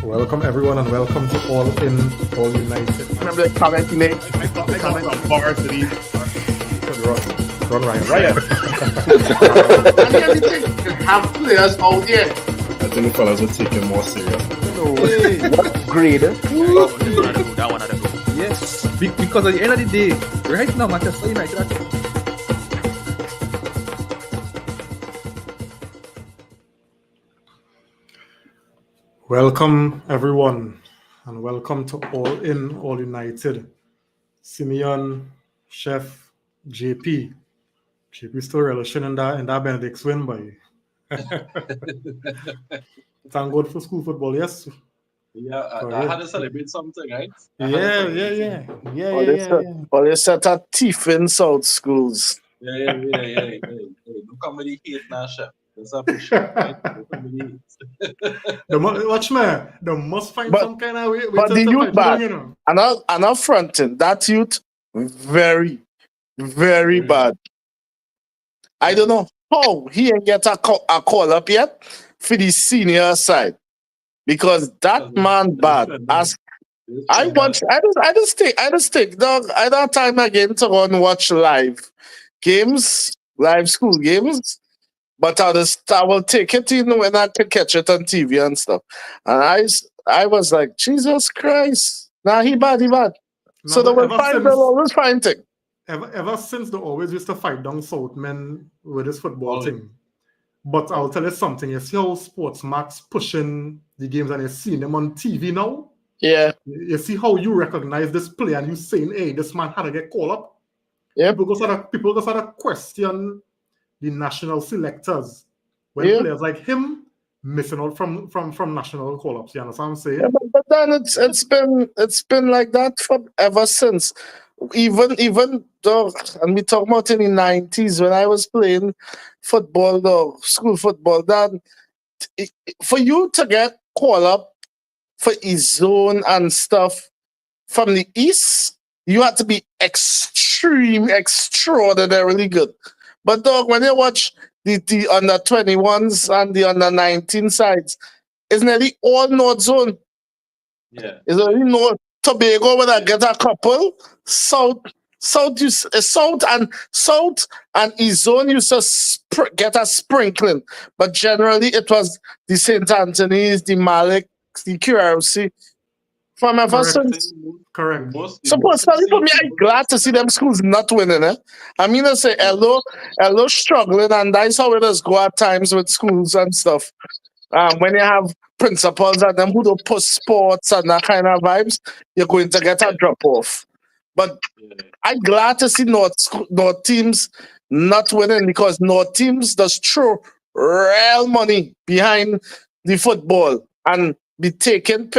Welcome everyone and welcome to All In, All United. Remember the comment he made? I got some bars to these. Run Ryan. And everything have players out there. I think the fellas will take it more serious. No way. What grade? That one of them. Yes, because at the end of the day, right now, Manchester United are Welcome everyone and welcome to All In, All United. Simeon, Chef, JP. JP still relishing in that Benedict's win, boy. Thank God for school football, yes. Yeah, I had to celebrate something, right? Yeah. All they set our teeth in South schools. Yeah. Don't come with the hate now, chef. That's appreciate, right? Don't come with the hate. Watch me. They must find some kind of way. But the youth bad. You know. And I'm fronting that youth very, very bad. I don't know how he ain't get a call up yet for the senior side. Because that man bad. I just think dog, I don't have time again to go and watch live school games. But I will take it in when I can catch it on TV and stuff. And I was like, Jesus Christ. Nah, he bad. No, So they will always find thing. Ever since they always used to fight down South men with this football thing. But I'll tell you something. You see how Sports Max pushing the games and you're seeing them on TV now? Yeah. You see how you recognize this player and you saying, hey, this man had to get called up? Yeah. People just had a question the national selectors when players like him missing out from national call-ups. You understand what I'm saying? Yeah, but then it's been like that ever since. Even though, and we talk about in the 90s when I was playing football, though, school football, then for you to get called up for his zone and stuff from the East, you had to be extraordinarily good. But dog, when you watch the under 21s and the under 19 sides, it's nearly all North Zone. Yeah. It's only North Tobago when I get a couple. South and East Zone used to get a sprinkling. But generally it was the St. Anthony's, the Malik, the QRC. From ever since. Correct. So personally for me, I'm glad to see them schools not winning. I mean, I say hello struggling, and that's how it does go at times with schools and stuff. When you have principals and them who don't push sports and that kind of vibes, you're going to get a drop off. But I'm glad to see North teams not winning, because North teams does throw real money behind the football and be taking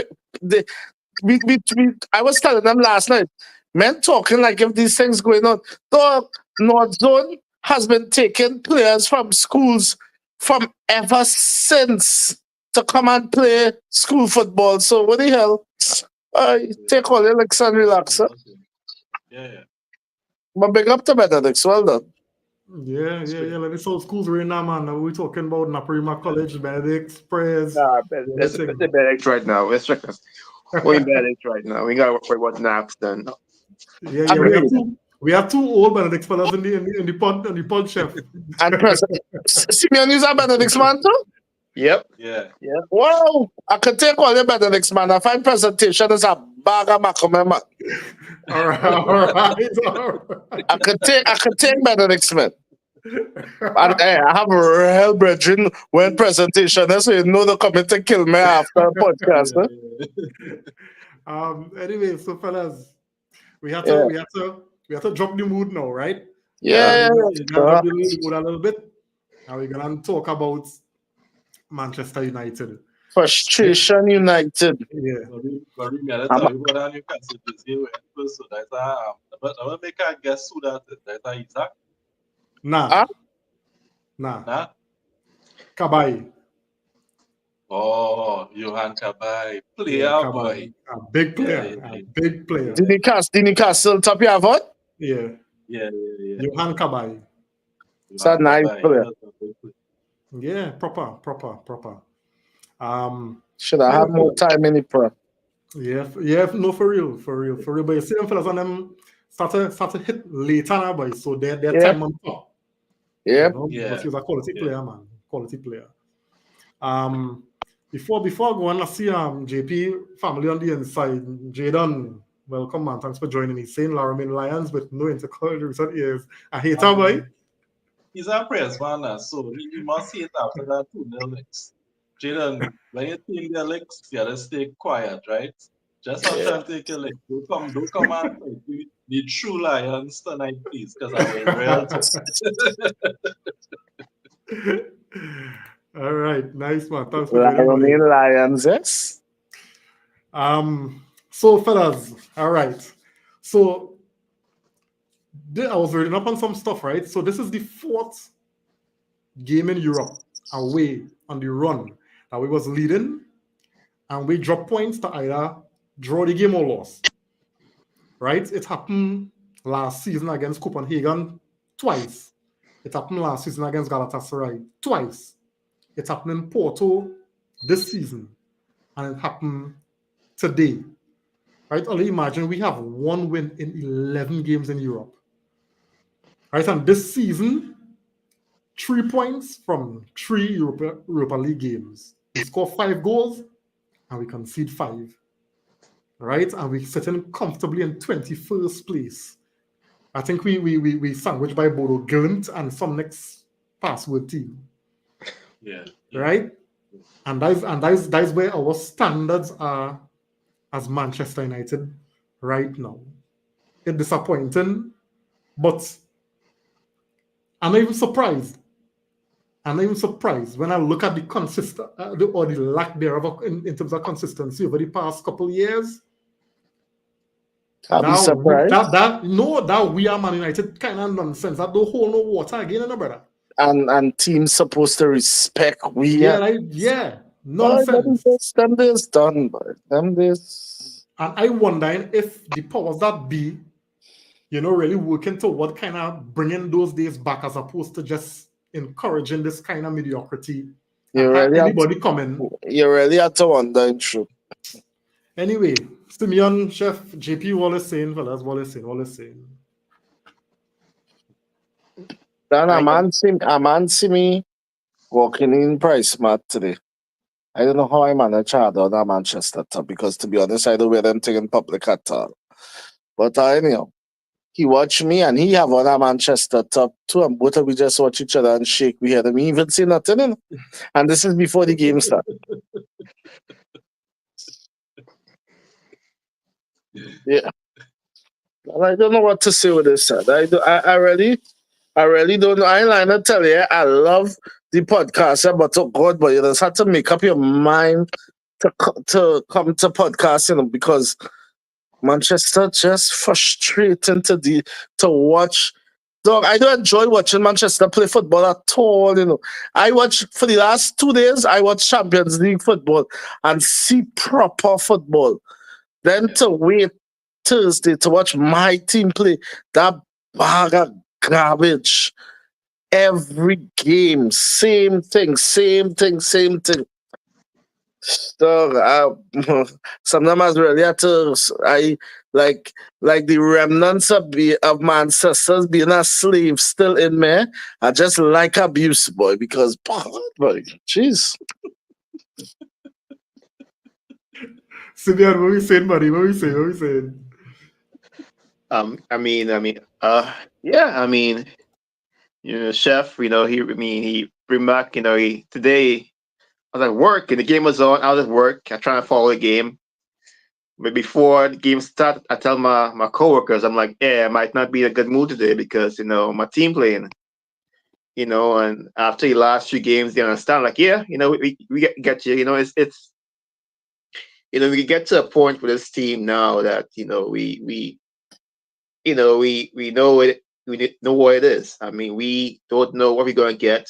I was telling them last night, men talking like if these things going on. The North Zone has been taking players from schools from ever since to come and play school football. So what the hell? Take all your licks and relax. Huh? Yeah. But big up to Benedict. Well done. Yeah. Let me saw schools right now, man. We're talking about Naparima College, Benedict, Prayers. Let's Benedict right now. Let's check this. We're in Benedict right now. We gotta worry about naps then. Yeah. We have two old Benedict fellas in the pod, chef. And Simeon is a Benedict's man too? Yep. Yeah. Wow. I could take all the Benedict's man. I find presentation is a bag of mackerel, man. All right. I could take Benedict's man. And I have a real brethren when presentation, so you know they're coming to kill me after a podcast. Anyway, so fellas, we have to drop the mood now, right? Yeah. Drop the mood a little bit. And we're gonna talk about Manchester United. Frustration United. Yeah. But we gotta tell you what our Newcastle this year went first. So that's but I want to make a guess who that is. That's Isaac. Nah. Nah. Kabay. Oh, Johan Kabay. Player, boy. A big player. Big player. The Newcastle top you vote? Yeah. Johan Kabay. It's a nice player. Yeah, proper. Should I have more time in the prep? Yeah, no, for real. But you see them fellas on them start to hit later now, boys. So their Yep. time on top. Yep. You know, Yeah. but he's a quality Yeah. player, man. Quality player. Before I go on, I see JP family on the inside. Jaden, welcome, man. Thanks for joining me. Saying Laramin Lions with no intercolor recent years. I hate her, boy. He's a press man, so he must see it after that 2-0 licks. Jaden, when you think the licks, you gotta stay quiet, right? Just sometimes take a lick. Don't come and fight the true Lions tonight, please, because I will real All right, nice, man. Thanks for joining, buddy. Lion Lions, yes. So fellas, all right. So I was reading up on some stuff, right? So this is the fourth game in Europe away on the run that we was leading, and we dropped points to either draw the game or loss. Right? It happened last season against Copenhagen twice. It happened last season against Galatasaray twice. It happened in Porto this season, and it happened today. Right? Only imagine we have one win in 11 games in Europe. Right? And this season, 3 points from 3 Europa League games. We score 5 goals and we concede 5. Right? And we're sitting comfortably in 21st place. I think we sandwiched by Bodo Glimt and some next password team. Yeah. Right? And that's where our standards are as Manchester United right now. It's disappointing, but I'm not even surprised. When I look at the consistent or the lack thereof in terms of consistency over the past couple of years. I'll be surprised. That we are Man United kind of nonsense. That don't hold no water again, no brother. And teams supposed to respect we. Nonsense. Them days done, but them days. And I wonder if the powers that be, really working toward kind of bringing those days back as opposed to just encouraging this kind of mediocrity. Anybody coming. You really have to wonder in truth. Anyway, Simeon, Chef, JP, Wallace saying, fellas, Wallace saying. Then a man see me walking in Price Mart today. I don't know how I manage hard on that Manchester top because, to be honest, I don't wear them thing in public at all. But anyhow, he watched me and he have on a Manchester top too, and both of we just watch each other and shake we head. We even say nothing, you know? And this is before the game started. Yeah. I don't know what to say with this. I really don't know. I ain't lying to tell you, I love the podcast, but oh God, but you just have to make up your mind to come to podcast, because Manchester just frustrating to watch. Dog, I don't enjoy watching Manchester play football at all, I watch for the last 2 days, I watch Champions League football and see proper football. Then to wait Thursday to watch my team play that bag of garbage. Every game, same thing. So sometimes I really have to. I like the remnants of my ancestors being a slave still in me. I just like abuse, boy, because boy, jeez. Simeon, what we saying, buddy? What we saying? Chef, he bring back, today I was at work and the game was on. I was at work. I trying to follow the game. But before the game started, I tell my coworkers, I'm like, I might not be in a good mood today because, my team playing. And after the last 3 games, they understand, like, we get you. It's we get to a point with this team now that, we know it. We know what it is. I mean, we don't know what we're going to get.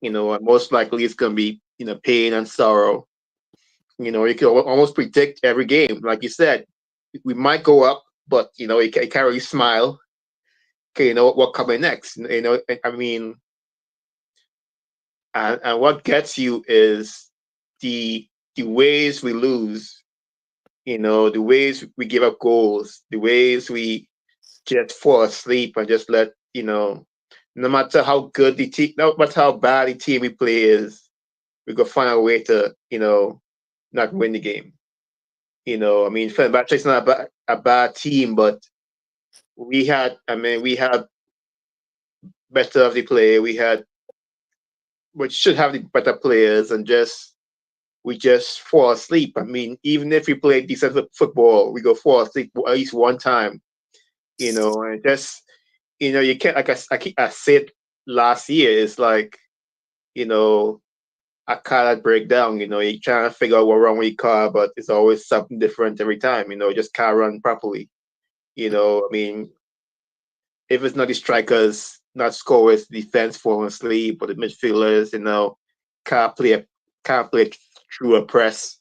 Most likely it's going to be, pain and sorrow. You can almost predict every game. Like you said, we might go up, but, you can't really smile. Okay, what coming next? I mean, and what gets you is the ways we lose, the ways we give up goals, the ways we just fall asleep and just let, no matter how good the team, no matter how bad the team we play is, we go find a way to, not win the game. I mean, Fenerbahce is not a bad team, but we had better of the play. We should have the better players, and we just fall asleep. I mean, even if we play decent football, we go fall asleep at least one time. And just you can't, like I said last year. It's like you know a car that break down. You trying to figure out what wrong with your car, but it's always something different every time. Just can't run properly. I mean, if it's not the strikers not scorers, the defense falling asleep, or the midfielders, can't play can't play through a press.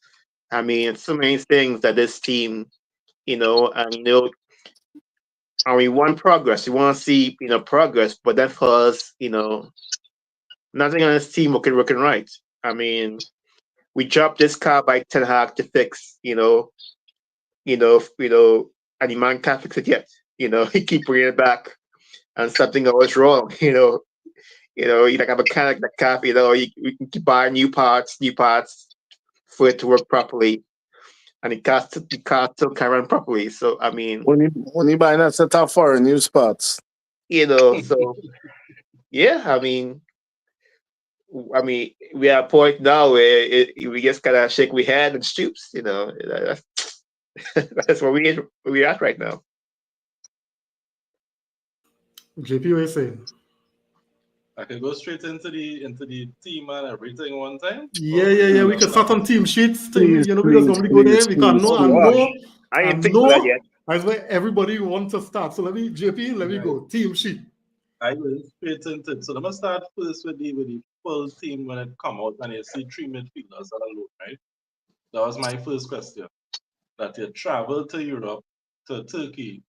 I mean, so many things that this team, and and we want progress. We want to see, progress, but that for us, nothing on this team working right. I mean, we dropped this car by Ten Hag to fix, and the man can't fix it yet. He keep bringing it back, and something always wrong. You like a mechanic that can't, you can buy new parts for it to work properly, and the car still can run properly. So I mean, When you buy that set up for new spots. so yeah, I mean, we are at a point now where we just kind of shake we head and stoops. That's that's where we at right now. JP, what you saying? I can go straight into the team and everything one time, Yeah, or yeah, we yeah. are We gonna can start start on from team sheets thing. Please, We just please, normally go there. please, We can please, know Oh and please. gosh, know I ain't and think of that know. yet. That's where everybody wants to start. So let me, JP, let me right. go. Team sheet. I will straight into it. So let me start first with the full team when it come out and you see three midfielders alone, right? That was my first question. That you travel to Europe, to Turkey,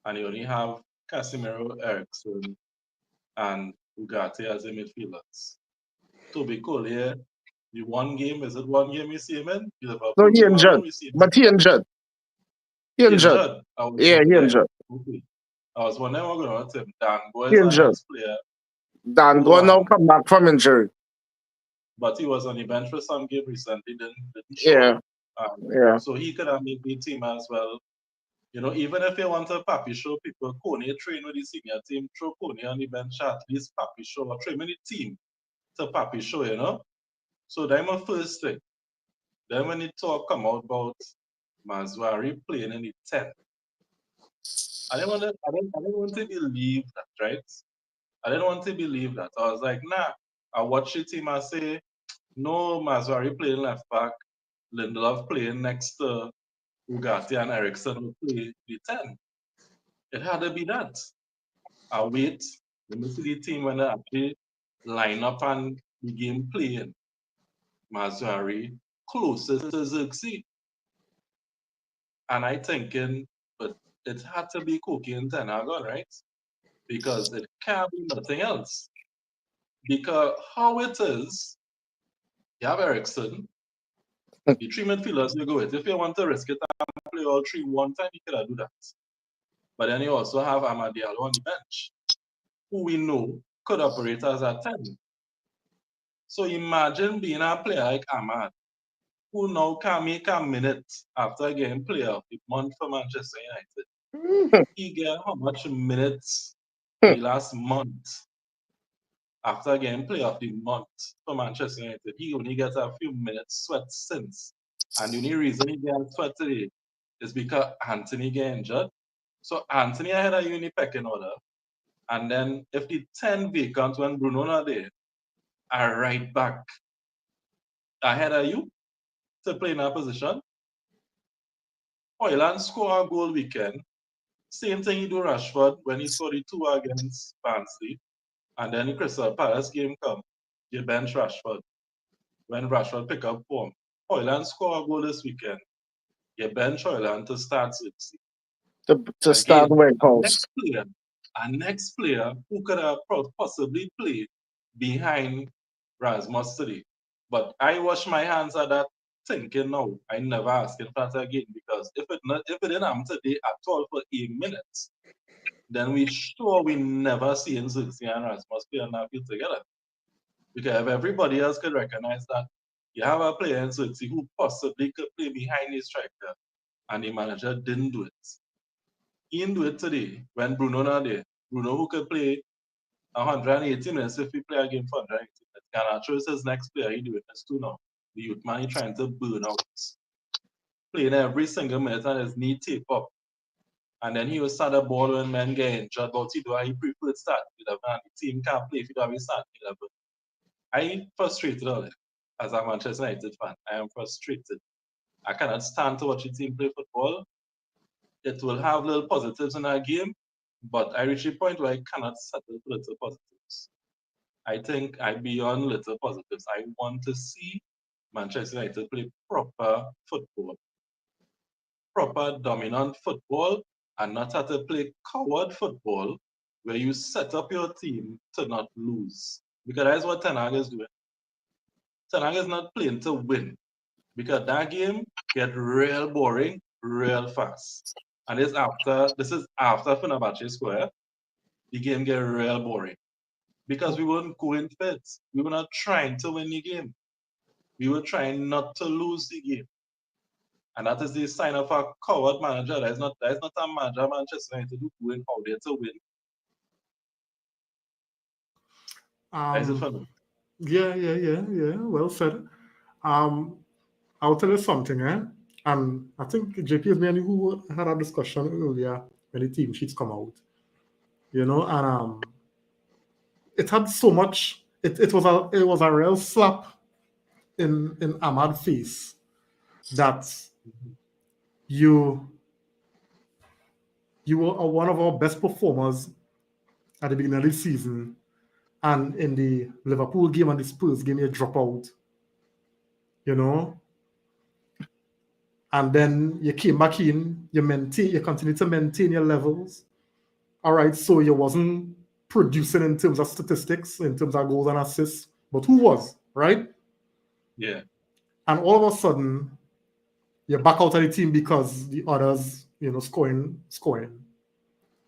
and you only have Casemiro, Ericsson, and Ugarte as the midfielders. Toby Collier, the one game, is it one game we see him in? The No, Liverpool he game alone, injured. we see him. But he injured. He He injured. injured. I was Yeah, he there. injured. Okay. I was wondering what going on with him. Dan Boy He is our injured. next player Dan who go now come back from injury. but he was on the bench for some game recently, didn't show up. Yeah, yeah. So he could have made the team as well. Even if you want a Papi show people, Kone train with the senior team, throw Kone on the bench at least Papi show or train with the team to Papi show. So that's my first thing. Then when the talk come out about Mazwari playing in the 10, I didn't want to believe that, right? I didn't want to believe that. I was like, nah. I watch the team and say, no, Mazwari playing left back, Lindelof playing next to Ugarte and Ericsson will play the 10. It had to be that. I wait. Let me see the team when they actually line up and begin playing. Mazwari closest to Xerxes. And I thinking, but it had to be Koki and Tenagon, right? Because it can't be nothing else. Because how it is, you have Ericsson, the three midfielders you go with. If you want to risk it and play all three one time, you could do that. But then you also have Amadialo on the bench, who we know could operate as a 10. So imagine being a player like Ahmad, who now can make a minute after getting player of the month for Manchester United. He get how much minutes in the last month after getting player of the month for Manchester United? He only gets a few minutes sweat since. And the only reason he gets sweat today is because Anthony get injured. So Anthony ahead of you in the pecking order. And then if the 10 vacant when Bruno not there, are right back ahead of you to play in that position. Hoyland score a goal weekend. Same thing he do Rashford when he scored the two against Barnsley. And then the Crystal Palace game come. You bench Rashford. When Rashford pick up form. Hoyland score a goal this weekend. You bench Hoyland to start 60. To start Again, Wake House. a next player who could have possibly played behind Rasmus today. But I wash my hands at that thinking no, I never ask in front again because if it didn't happen today at all for 8 minutes, then we never see Zirkzee and Rasmus play on that field together. Because if everybody else could recognize that you have a player in Zirkzee who possibly could play behind the striker, and the manager didn't do it. He didn't do it today when Bruno not there. Bruno who could play 180 minutes if we play a game for 180 minutes. Garnacho is his next player. He doing this too now. The youth man he trying to burn out. Playing every single minute and his knee tape up. And then he will start a ball when men get injured, but he preferred start with a man. The team can't play if you don't have a start. I frustrated on it as a Manchester United fan. I am frustrated. I cannot stand to watch the team play football. It will have little positives in our game, but I reach a point where I cannot settle for little positives. I think I'm beyond little positives. I want to see Manchester United play proper football, proper dominant football, and not have to play coward football where you set up your team to not lose. Because that's what Ten Hag is doing. Ten Hag is not playing to win. Because that game get real boring real fast. And this is after Fenerbahce square, the game get real boring. Because we weren't going fit. We were not trying to win the game. We were trying not to lose the game. And that is the sign of a coward manager. That is not a manager Manchester United who going out there to win. That is it for me. Yeah. Well said. I'll tell you something, and I think JP is me and who had a discussion earlier when the team sheets come out. And it had so much. It was a real slap in Ahmad's face that you were one of our best performers at the beginning of the season, and in the Liverpool game and the Spurs game you drop out. And then you came back in, you continue to maintain your levels. All right, so you wasn't producing in terms of statistics, in terms of goals and assists, but who was, right? Yeah. And all of a sudden, you're back out of the team because the others, scoring.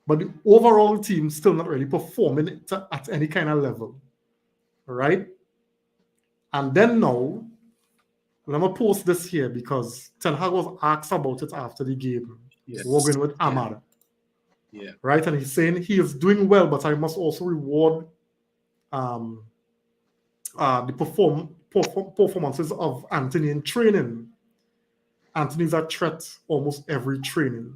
But the overall team still not really performing at any kind of level, right? And then now, let me post this here because Ten Hag was asked about it after the game. Yes. Working with Ahmad. Yeah. Right? And he's saying he is doing well, but I must also reward the performances of Anthony in training. Anthony's a threat almost every training.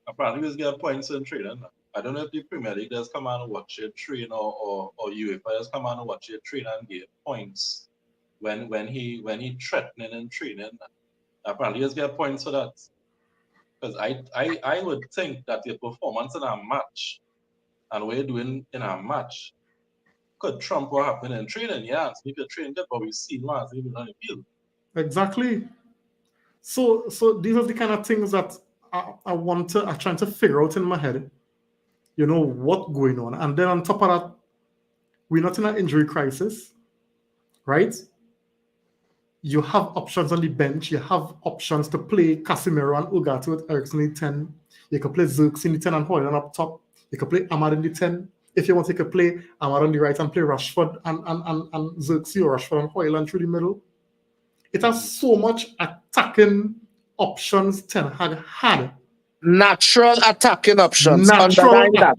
Apparently, he's get points in training. I don't know if the Premier League does come out and watch your train or UEFA does come out and watch your train and get points when he threatening and training. Apparently, he's get points for that. Because I would think that your performance in a match and what you're doing in a match could trump what happened in training. Yeah, so you could train good, but we see once even on the field. Exactly. So these are the kind of things that I'm trying to figure out in my head. What's going on. And then on top of that, we're not in an injury crisis, right? You have options on the bench. You have options to play Casemiro and Ugarte with Eriksen in the 10. You can play Zirkzee in the 10 and Højlund up top. You can play Ahmad in the 10. If you want, you can play Ahmad on the right and play Rashford and Zirkzee or Rashford and Højlund through the middle. It has so much attacking options Ten Hag had. Natural attacking options. Underline that.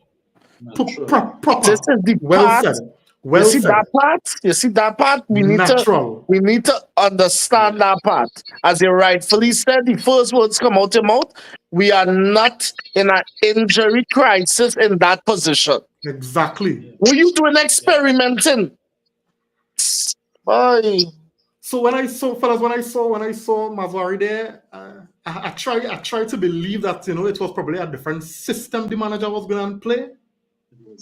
Proper. This is the well part. said. Well you see said. that part? You see that part? We need to understand that part. As you rightfully said, the first words come out your mouth. We are not in an injury crisis in that position. Exactly. What are you doing experimenting? Boy. So when I saw Mazwari there, I tried to believe that it was probably a different system the manager was going to play.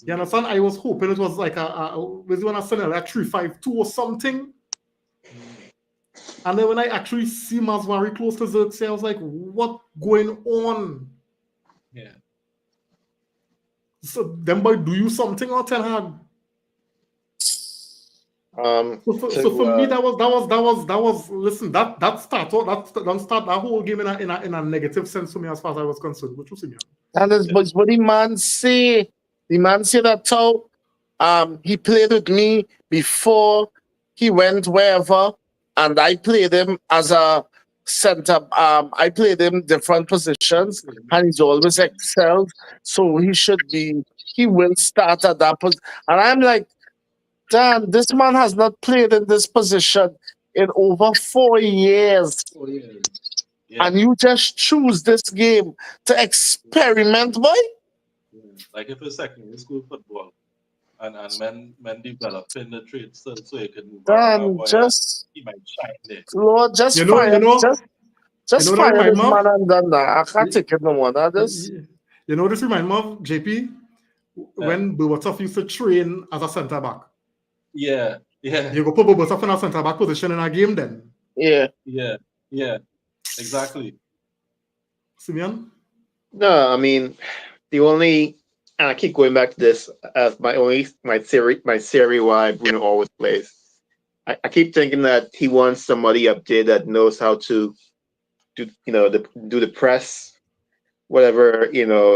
You understand? I was hoping it was like was going to send like 3-5-2 or something. And then when I actually see Mazwari close to Zirkzee, I was like, what going on? Yeah. So then boy, do you something or Ten Hag? So for me, that was. Listen, that don't start that whole game in a negative sense for me as far as I was concerned. What you see, man? And it's but what the man say. The man say that how he played with me before he went wherever, and I played him as a center. I played him different positions, and he's always excelled. So he will start at that position. And I'm like, damn, this man has not played in this position in over 4 years. Oh yeah. Yeah. And you just choose this game to experiment, boy. Yeah. Like if it's secondary school football and men developing the traits so you can move around a Then boy and just he might shine there. Lord, You know, you know, you just know that fire remind this me man of. and done that. I can't You, take it no more. That is you know this remind me of JP Yeah. when Berbatov used to train as a centre back. Yeah. Yeah. You go put Berbatov in a centre back position in a game, then yeah. Yeah. Yeah. Exactly. Simeon. No, I mean the only, and I keep going back to this as my theory why Bruno always plays. I keep thinking that he wants somebody up there that knows how to do the press, whatever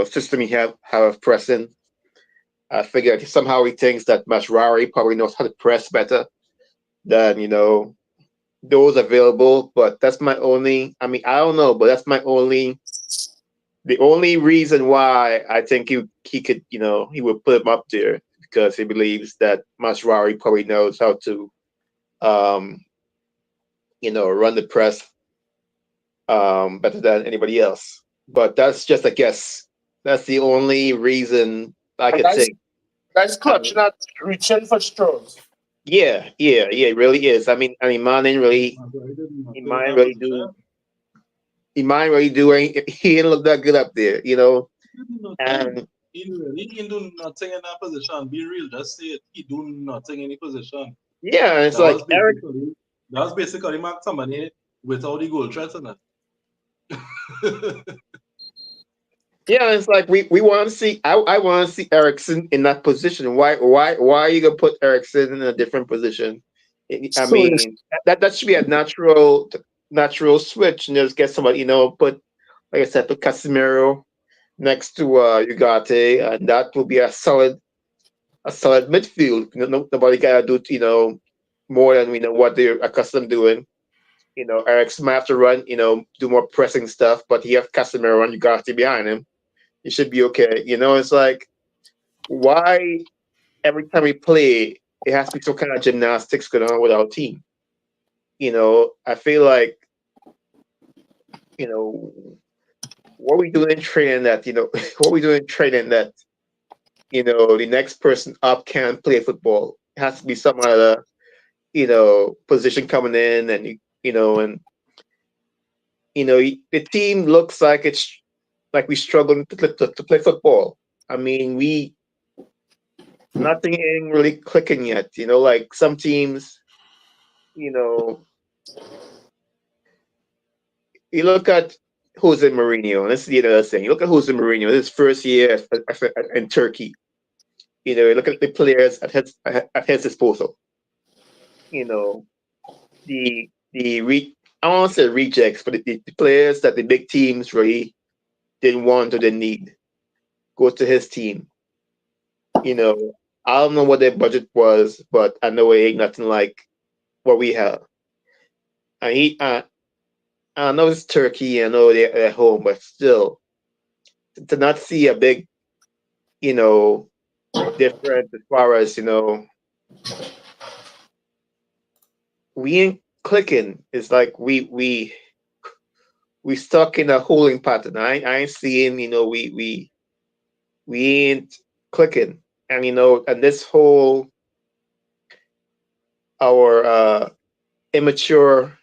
system he have pressing. I figure somehow he thinks that Masrari probably knows how to press better than those available. But that's my only. I mean, I don't know, but that's my only. The only reason why I think he could he would put him up there because he believes that Masrari probably knows how to um run the press better than anybody else. But that's just a guess. That's the only reason I And could think. that's I clutch, mean, not reaching for straws. yeah, it really is. I mean, man didn't really, Masai did he nothing in might that really position. do, he might really do any, he didn't look that good up there. He did nothing. And He didn't do nothing in that position. Be real, just say it. He do nothing in the position. yeah, it's That was like Eric. basically that was basically Mark Tamaney without the goal threat in it. Yeah, it's like we want to see. I want to see Ericsson in that position. Why are you gonna put Ericsson in a different position? I So it's mean, that should be a natural switch, and just get somebody. Put, like I said, put Casemiro next to Ugarte, and that will be a solid midfield. Nobody gotta do more than what they're accustomed doing. Ericsson might have to run, do more pressing stuff, but he have Casemiro and Ugarte behind him. He should be okay. It's like, why every time we play, it has to be some kind of gymnastics going on with our team. I feel like, what we doing in training that, what we doing in training that, the next person up can play football. It has to be some other, position coming in, and the team looks like it's like we struggling to play football. I mean, nothing ain't really clicking yet. Like some teams, you know, you look at Jose Mourinho, and this is the other thing. You look at Jose Mourinho, his first year in Turkey. You look at the players at his disposal. You know, I don't want to say rejects, but the players that the big teams really didn't want or didn't need go to his team. You know, I don't know what their budget was, but I know it ain't nothing like what we have. And I know it's Turkey, I know they're at home, but still, to not see a big, you know, difference as far as, we ain't clicking. It's like we stuck in a holding pattern. I ain't seeing, we ain't clicking. And and this whole our immature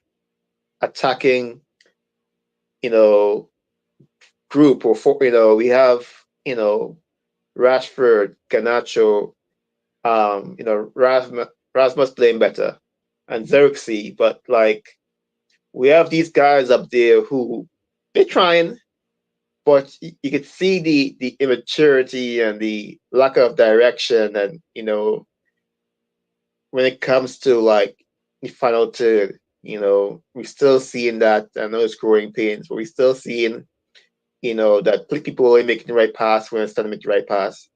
attacking, you know, group we have, Rashford, Ganacho, Rasmus playing better, and Xerxes, but like we have these guys up there who they're trying, but you could see the immaturity and the lack of direction, and when it comes to like the final third, we're still seeing that. I know it's growing pains, but we're still seeing, that people only making the right pass when it's time to make the right pass.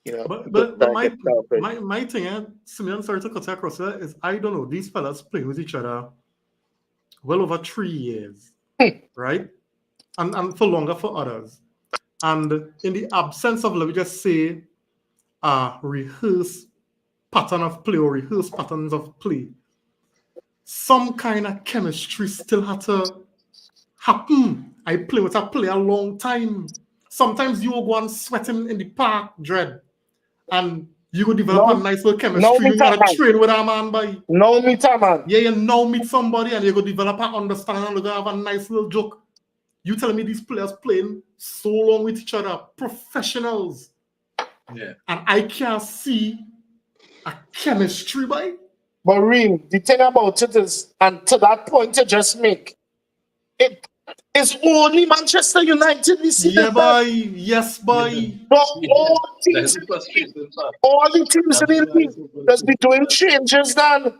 People But start to get selfish. my thing, Simeon, sorry to cut you across there, is I don't know, these fellas playing with each other well over 3 years, right? And for longer for others. And in the absence of, let me just say, a rehearsed pattern of play or rehearsed patterns of play, some kind of chemistry still had to happen. I play with a player a long time. Sometimes you will go and sweating in the park, dread, and you go develop a No, nice little no chemistry. You meet a gotta man. train with a man by. No meet a man. Yeah, you now meet somebody and you go develop an understanding and you go have a nice little joke. You telling me these players playing so long with each other, professionals, Yeah. and I can't see a chemistry by. But Reem, the thing about it is, and to that point you just make, it is only Manchester United we see Yeah, this time. boy. Yes, boy. But Yeah. all That's teams, the frustrating part. all the teams That's in the why league it's so does be frustrating. doing changes then.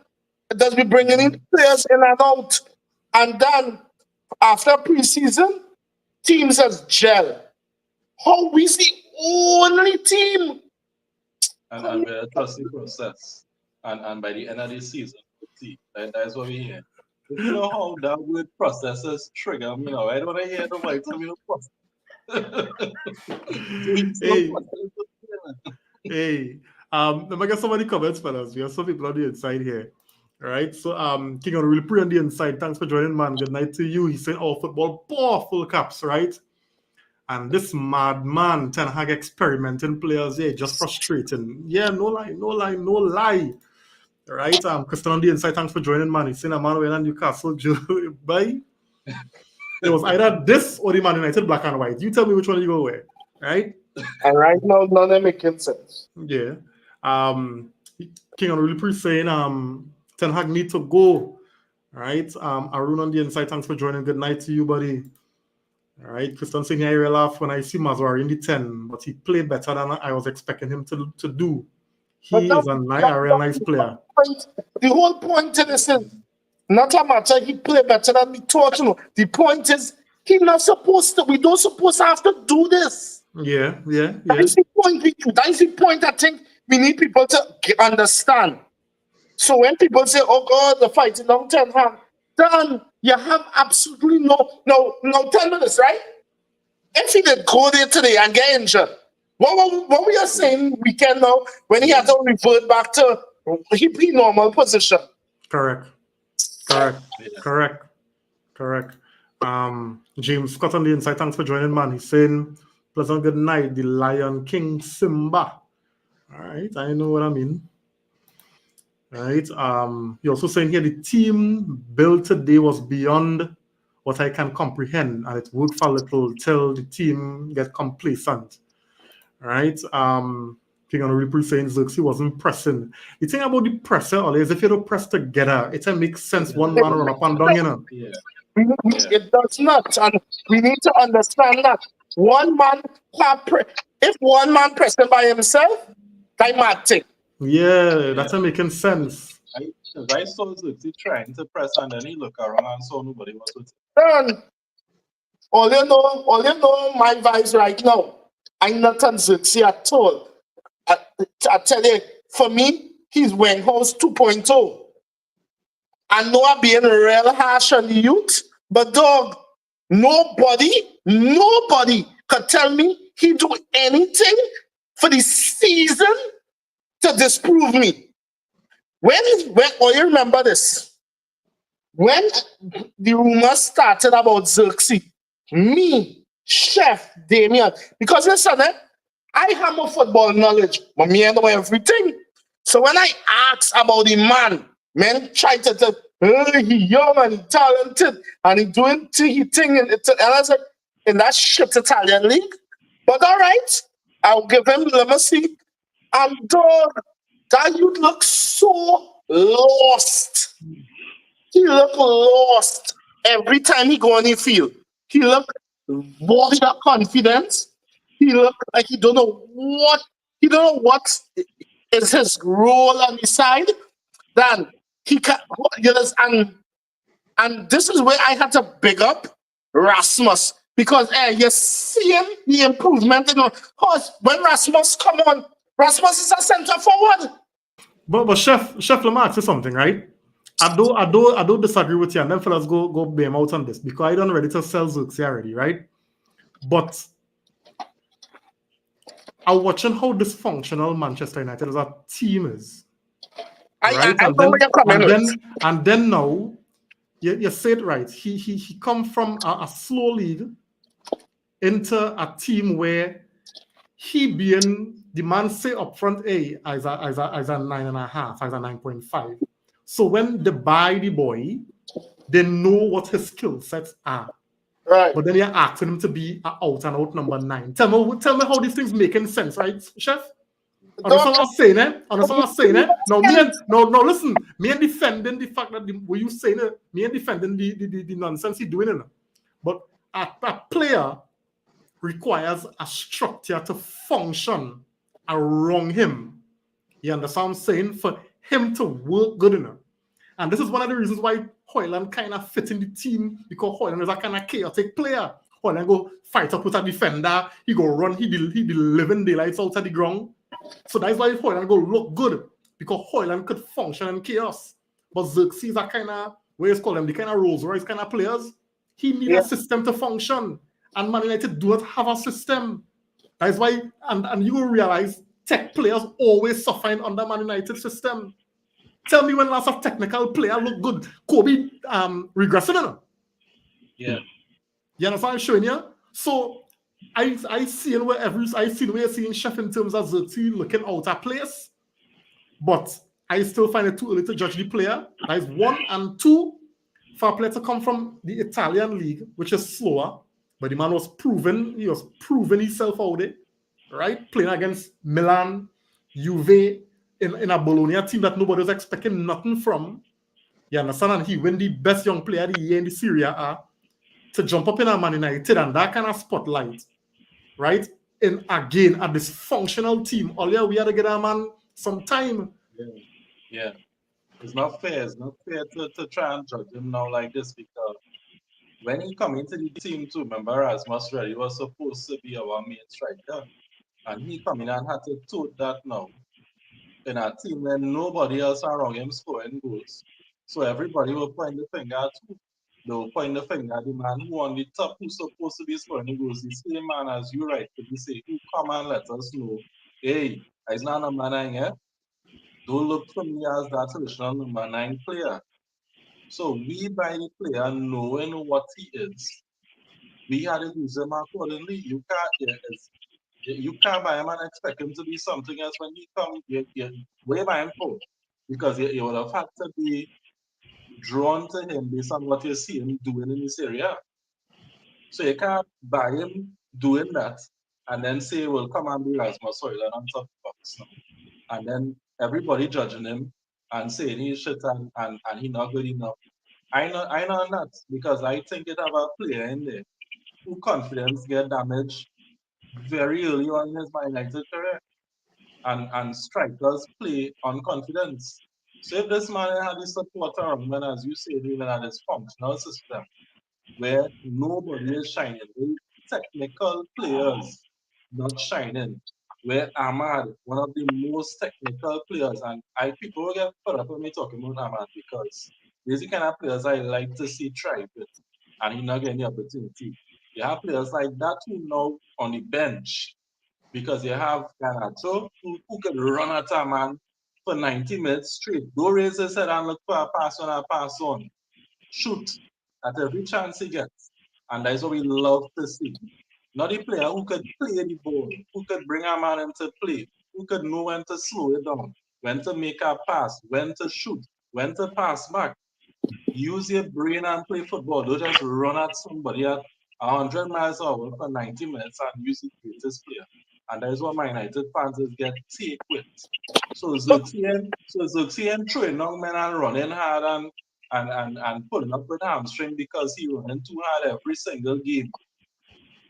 Does be bringing in players in and out. And then after preseason, teams has gel. How we the only team? And we're trusting process. And by the end of the season, we'll see. That's what we hear. But you know how that word processes trigger me now. I don't want to hear nobody tell me no process. It's no Hey, process. hey. Let me get some of the comments, fellas. We have some people on the inside here. All right. So King on really pre on the inside. Thanks for joining, man. Good night to you. He said all football powerful caps, right? And this madman Ten Hag experimenting players, yeah, just frustrating. Yeah, no lie, no lie, no lie. All right. Christian on the inside, thanks for joining, man. He's saying a man when Newcastle bye. It was either this or the Man United black and white. You tell me which one you go with, right? And right now, none of making sense. Yeah. Um, King on really pre saying Ten Hag need to go. All right. Arun on the inside, thanks for joining. Good night to you, buddy. All right. Christian saying I really laugh when I see Mazwari in the 10, but he played better than I was expecting him to do. But He is a real nice player. the whole point to this is not a matter he play better than me taught, The point is he not supposed to. We don't supposed to have to do this. Yeah, yeah, That yeah. is the point. That is the point I think we need people to understand. So when people say, "Oh God, the fighting long term harm," then you have absolutely no 10 minutes, right? If he did go there today and get injured, what we are saying weekend now when he had to revert back to his normal position. Correct. Correct. Yeah. Correct. Correct. James Scott on the inside, thanks for joining, man. He's saying, pleasant good night, the Lion King Simba. All right, I know what I mean. Right. You're also saying here the team built today was beyond what I can comprehend, and it worked for a little till the team get complacent. Right. King on really saying Xerxes wasn't pressing. The thing about the presser Ollie, is if you don't press together, it makes sense one man run up and down, you know. Yeah. It does not, and we need to understand that one man if one man pressing by himself, that might take. Yeah, that's making sense. I saw Zuxi trying to press and then he looked around and saw nobody was with him. Then all you know, my vibes right now. I'm not on Xerxes at all. I tell you, for me, he's Wenghouse 2.0. I know I'm being real harsh on the youth, but dog, nobody could tell me he do anything for the season to disprove me. When you remember this? When the rumors started about Xerxes, me, Chef, Damien, because listen, I have no football knowledge, but me I know everything. So when I ask about the man try to tell, he young and he talented and he doing he thing and I said, in that shit Italian league. But all right, I'll give him, let me see. And dog, that youth looks so lost. He look lost every time he go on the field. He look void of confidence. He look like he don't know what is his role on the side. Dan, he can, you know, and this is where I had to big up Rasmus because you're seeing the improvement in horse when Rasmus come on. Rasmus is a centre forward. But chef, let me ask you something, right? I do disagree with you, and then fellas go bear him out on this because I don't ready to sell Xerxes already, right? But I'm watching how dysfunctional Manchester United as a team is, right? I know where you're coming with. And then now you say it right. He come from a slow league into a team where he being the man say up front as a 9.5, as a 9.5. So when they buy the boy, they know what his skill sets are. Right. But then you're asking him to be an out and out number 9. Tell me how these things making sense, right, chef? Understand what I'm saying, eh? Understand what I'm saying, eh? Now, listen. Me and defending the fact that what you saying, me and defending the nonsense he doing, but a player requires a structure to function around him. You understand what I'm saying? For him to work good enough. And this is one of the reasons why Hoyland kind of fit in the team, because Hoyland is a kind of chaotic player. Hoyland go fight up with a defender, he go run, he be living daylights out of the ground. So that's why Hoyland go look good, because Hoyland could function in chaos. But Xerxes are kind of, what you call them, the kind of Rolls Royce kind of players. He need a system to function. And Man United do not have a system. That's why, and you will realize tech players always suffering under Man United system. Tell me when lots of technical player look good. Kobe regressing, no? Yeah. You understand what I'm showing you? So I see where you're seeing Chef in terms of Xerxes looking out of place, but I still find it too early to judge the player. That is one, and two, for a player to come from the Italian league, which is slower, but the man was proving himself out there, right? Playing against Milan, Juve, in a Bologna team that nobody was expecting nothing from. You understand? And he win the best young player of the year in the Serie A to jump up in a Man United and that kind of spotlight, right? And again, a dysfunctional team. All we had to get a man some time. Yeah. It's not fair. It's not fair to try and judge him now like this, because when he come into the team too, remember Rasmus Reddy was supposed to be our main striker. And he come in and had to tote that now in a team where nobody else around him scoring goals. So everybody will point the finger at who? They'll point the finger at the man who on the top, who's supposed to be scoring the goals. The same man as you right to be say, who come and let us know, hey, he's not number 9 here. Don't look for me as that traditional number 9 player. So we buy the player knowing what he is. We had to use him accordingly. You can't buy him and expect him to be something else when he comes. Where buy him for? Because you would have had to be drawn to him based on what you see him doing in this area. So you can't buy him doing that and then say, well, come and be Rasmus Højlund on top box now. And then everybody judging him and saying he's shit and he's not good enough. I know not, because I think it have a player in there who confidence get damaged very early on in his Man United career. And strikers play on confidence. So if this man had his support around him, as you say, even at his functional system, where nobody is shining, very technical players not shining, where Ahmad, one of the most technical players, and people will get put up when me talking about Ahmad, because these are the kind of players I like to see thrive with, and he not getting the opportunity. You have players like that who now on the bench, because you have Garnacho who can run at a man for 90 minutes straight. Go raise his head and look for a pass on. Shoot at every chance he gets. And that's what we love to see. Not a player who could play the ball, who could bring a man into play, who could know when to slow it down, when to make a pass, when to shoot, when to pass back. Use your brain and play football. Don't just run at somebody at 100 miles an hour for 90 minutes and use the greatest player. And that is what my United fans get take with. So Xerxes throwing young men and running hard and pulling up with hamstring because he running too hard every single game.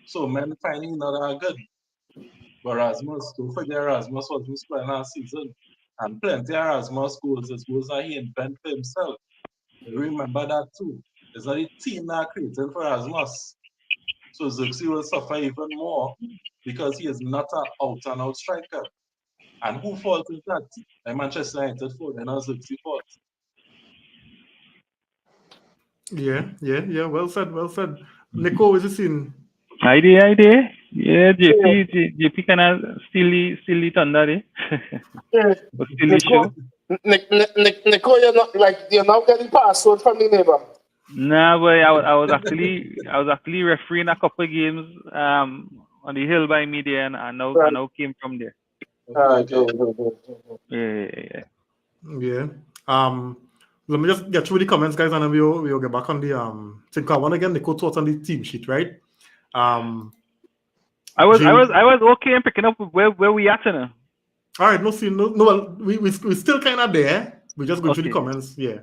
So men finding not that good. But Rasmus, don't forget Rasmus wasn't playing last season. And plenty of Erasmus goals, his goals that he invented for himself. You remember that too. It's not the team that created for Erasmus. So Xerxes will suffer even more because he is not an out-and-out striker. And who fault is that? Like Manchester United fault, and not Xerxes fault. Yeah. Well said, well said. Nico, what is you seeing? Idea. Yeah, JP kind of steal the thunder, eh? Yeah. Or steal the show. Nico, you're not getting password from the neighbor. Nah, but I was actually refereeing a couple of games on the hill by me there, and I now came from there. Okay. Yeah. Yeah. Let me just get through the comments, guys, and then we'll get back on the thing. I want to get Nico thoughts on the team sheet, right? I was okay in picking up where we at now. All right, no, well, we still kind of there. We just going through the Okay. comments, yeah.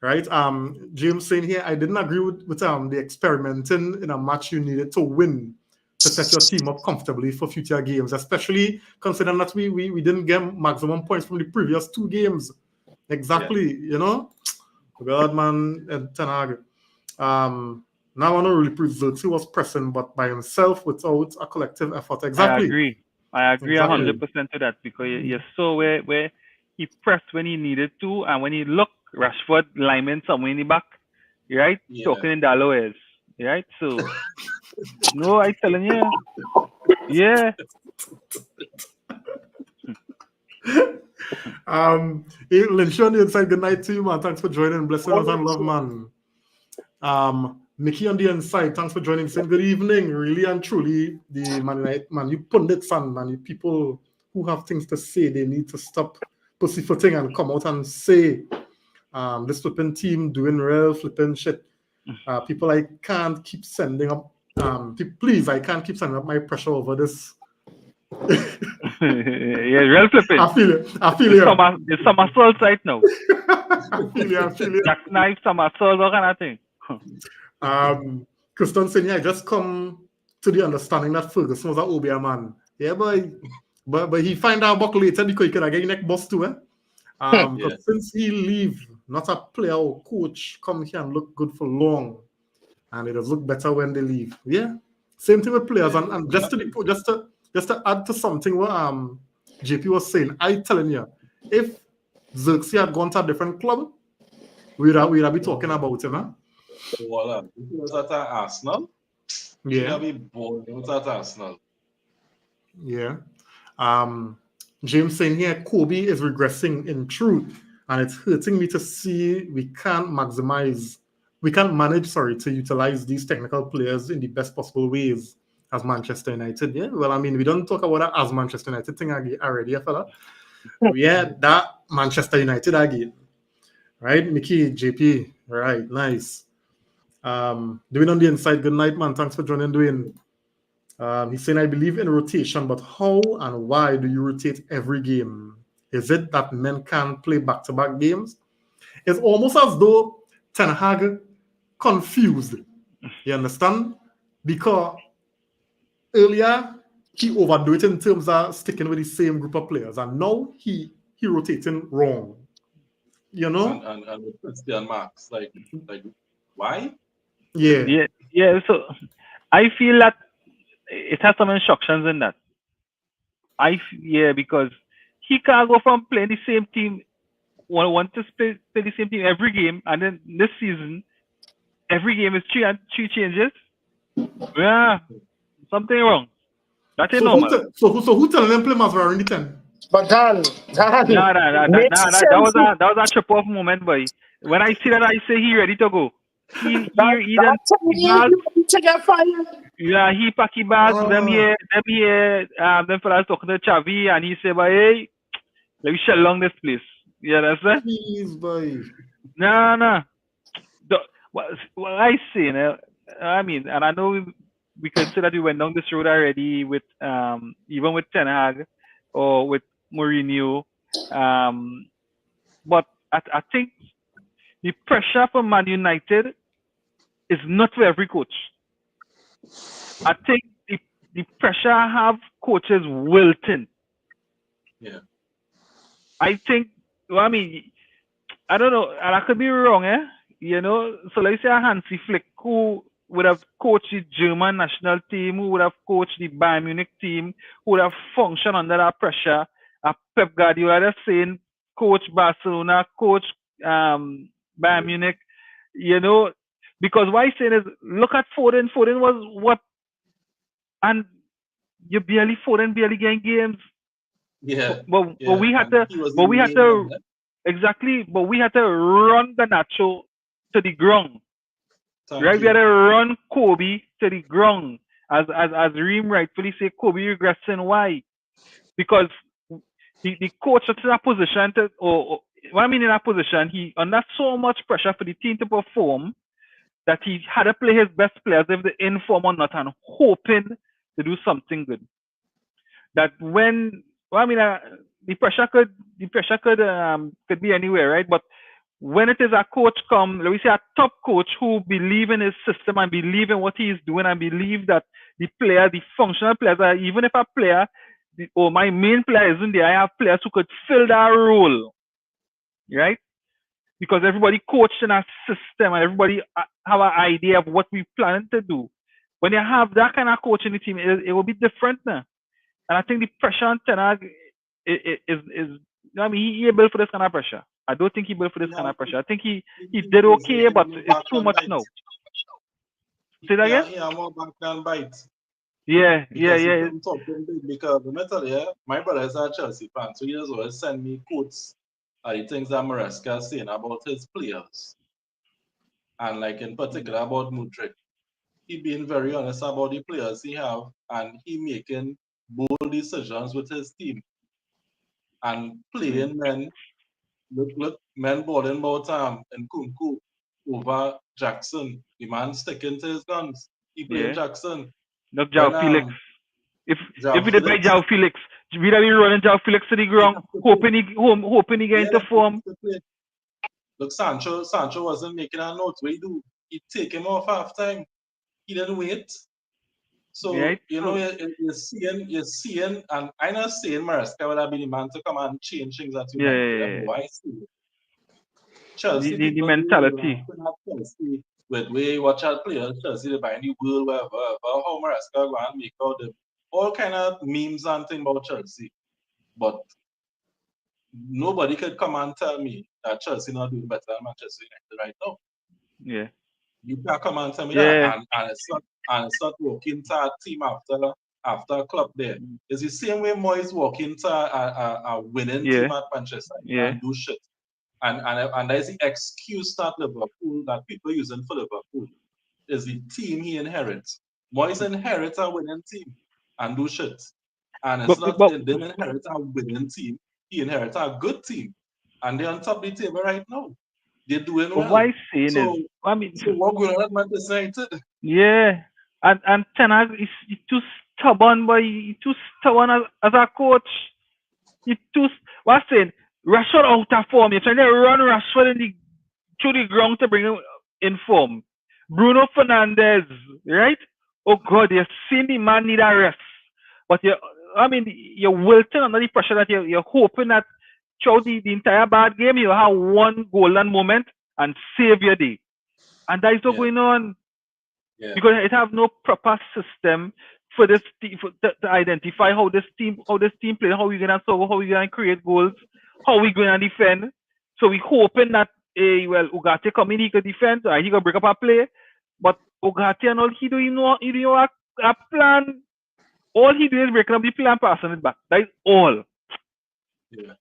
Right. James saying here, I didn't agree with the experimenting in a match you needed to win to set your team up comfortably for future games, especially considering that we didn't get maximum points from the previous 2 games. Exactly, you know. God, man, Ten Hag. Now I want to really prove Xerxes was pressing, but by himself without a collective effort. Exactly. I agree Exactly. 100% to that because you saw where he pressed when he needed to, and when he looked, Rashford lineman somewhere in the back, right? Yeah. Talking in Dallo ears, right? So, no, I telling you, yeah. Hey, Lynch on the inside, good night to you, man. Thanks for joining. Blessings and love, man. Mickey on the inside, thanks for joining. Saying good evening, really and truly. The Man U pundits and Man U people who have things to say, they need to stop pussyfooting and come out and say, this flipping team doing real flipping shit. People, I can't keep sending up. Please, I can't keep sending up my pressure over this. Yeah, real flipping. I feel it. It's some assault right now. I feel it. Jackknife, some assault, all kind of thing. Christian saying, yeah, I just come to the understanding that Ferguson was an OBA man. Yeah, but he find out about later because he could get neck boss too, eh? Because since he leave, not a player or coach come here and look good for long, and it does look better when they leave. Yeah, same thing with players, and just to add to something what JP was saying, I telling you, if Xerxes had gone to a different club, we'd be talking about him, huh? Voila. If he was at Arsenal, Yeah. be bored. He was at Arsenal. Yeah. James saying here, Kobe is regressing in truth, and it's hurting me to see we can't manage, to utilize these technical players in the best possible ways as Manchester United. Yeah, well, I mean, we don't talk about that as Manchester United thing already, fella. Yeah, that Manchester United again. Right, Mickey, JP, right, nice. Doing on the inside, good night, man. Thanks for joining, Dwayne. He's saying, I believe in rotation, but how and why do you rotate every game? Is it that men can't play back-to-back games? It's almost as though Ten Hag confused. You understand? Because earlier, he overdo it in terms of sticking with the same group of players, and now he rotating wrong. You know? And with Christian Marks, like why? Yeah. So I feel that it has some instructions in that. Because he can't go from playing the same team, want to play the same team every game, and then this season, every game is three changes. Yeah, something wrong. That ain't normal. So who telling them play Masra in the 10? But Dan, That was a trip off moment, boy. When I see that, I say he ready to go. He pack his bags. Them fellas talking to Chavi, and he say, "Boy, hey, let me shut along this place." Yeah, that's it. Please, boy. No. What I say, I mean, and I know we can say that we went down this road already with even with Ten Hag or with Mourinho, but I think the pressure for Man United is not for every coach. I think the pressure have coaches wilting. Yeah. I think, well, I mean, I don't know, and I could be wrong, eh? You know, so let's say a Hansi Flick, who would have coached the German national team, who would have coached the Bayern Munich team, who would have functioned under that pressure. A Pep Guardiola just saying, coach Barcelona, coach Bayern Munich, you know, because what he's saying is, look at Foden. Foden was what, and you Foden barely getting games. Yeah. But we had And to, he was but the we had main to man, eh? exactly, but we had to run Garnacho to the ground, Thank right? We had you. to run Kobe to the ground, as Reem rightfully say, Kobe regressing. Why? Because the coach is in a position to, or what I mean in a position, he under so much pressure for the team to perform that he had to play his best players if the inform or not, and hoping to do something good. That when, well, I mean, the pressure could be anywhere, right? But when it is a coach come, let me say a top coach who believe in his system and believe in what he is doing and believe that the functional players, are, even if a player, my main player isn't there, I have players who could fill that role, right? Because everybody coached in a system and everybody have an idea of what we plan to do. When you have that kind of coach in the team, it will be different now. And I think the pressure on Ten Hag is I mean, he built for this kind of pressure. I don't think he built for this He kind have of pressure. I think he he did is, okay, but more it's back too and much bite. now. Say that again? He have more back and bite. Yeah, Because he yeah. come talking big. Because the metal, yeah, my brother is a Chelsea fan, so he just always send me quotes of the things that Maresca is saying about his players. And like in particular about Mudryk. He being very honest about the players he have, and he making bold decisions with his team. And playing men, look, men balling about and Kunku over Jackson. The man sticking to his guns. He playing Yeah. Jackson. Look, João When Felix. If João we did buy Felix, João Felix, we be running João Felix to the he ground, have to play. hoping he get Yeah, into he has form. to play. Look, Sancho wasn't making a note. What he do? He take him off half time. He didn't wait. So, Right? you're seeing, and I'm not saying Maresca would have been the man to come and change things at Yeah, United. yeah, But yeah. why see it? Chelsea The people do mentality. Chelsea with way watch out players, Chelsea they buy the world, whatever. How Maresca go and make out them all kind of memes and thing about Chelsea. But nobody could come and tell me that Chelsea not doing better than Manchester United right now. Yeah. You can't come and tell me Yeah. that, and it's not working to a team after a club there. It's the same way Moyes walking to a winning Yeah. team at Manchester Yeah. and do shit. And there's the excuse that Liverpool that people using for Liverpool is the team he inherits. Moyes inherits a winning team and do shit. And it's not But it didn't inherit a winning team, he inherits a good team. And they're on top of the table right now. They're doing what well. I'm saying is, I mean, So what going on at Manchester United? yeah, and Ten Hag is too stubborn, boy. He too stubborn as a coach. He too. What's saying? Rashford out of form. You're trying to run Rashford through the ground to bring him in form. Bruno Fernandes, right? Oh God, you're seeing the man need a rest, but you're wilting under the pressure that you're hoping that throughout the entire bad game you'll have one golden moment and save your day, and that is not going on. Yeah. Because it have no proper system for this team to identify how this team play, how we gonna solve, how we gonna create goals, how we gonna defend. So we hoping that Ugarte come in, he could defend, he could break up a play. But Ugarte and all he do, he do a plan. All he do is breaking up the plan, passing it back. That is all. Yeah.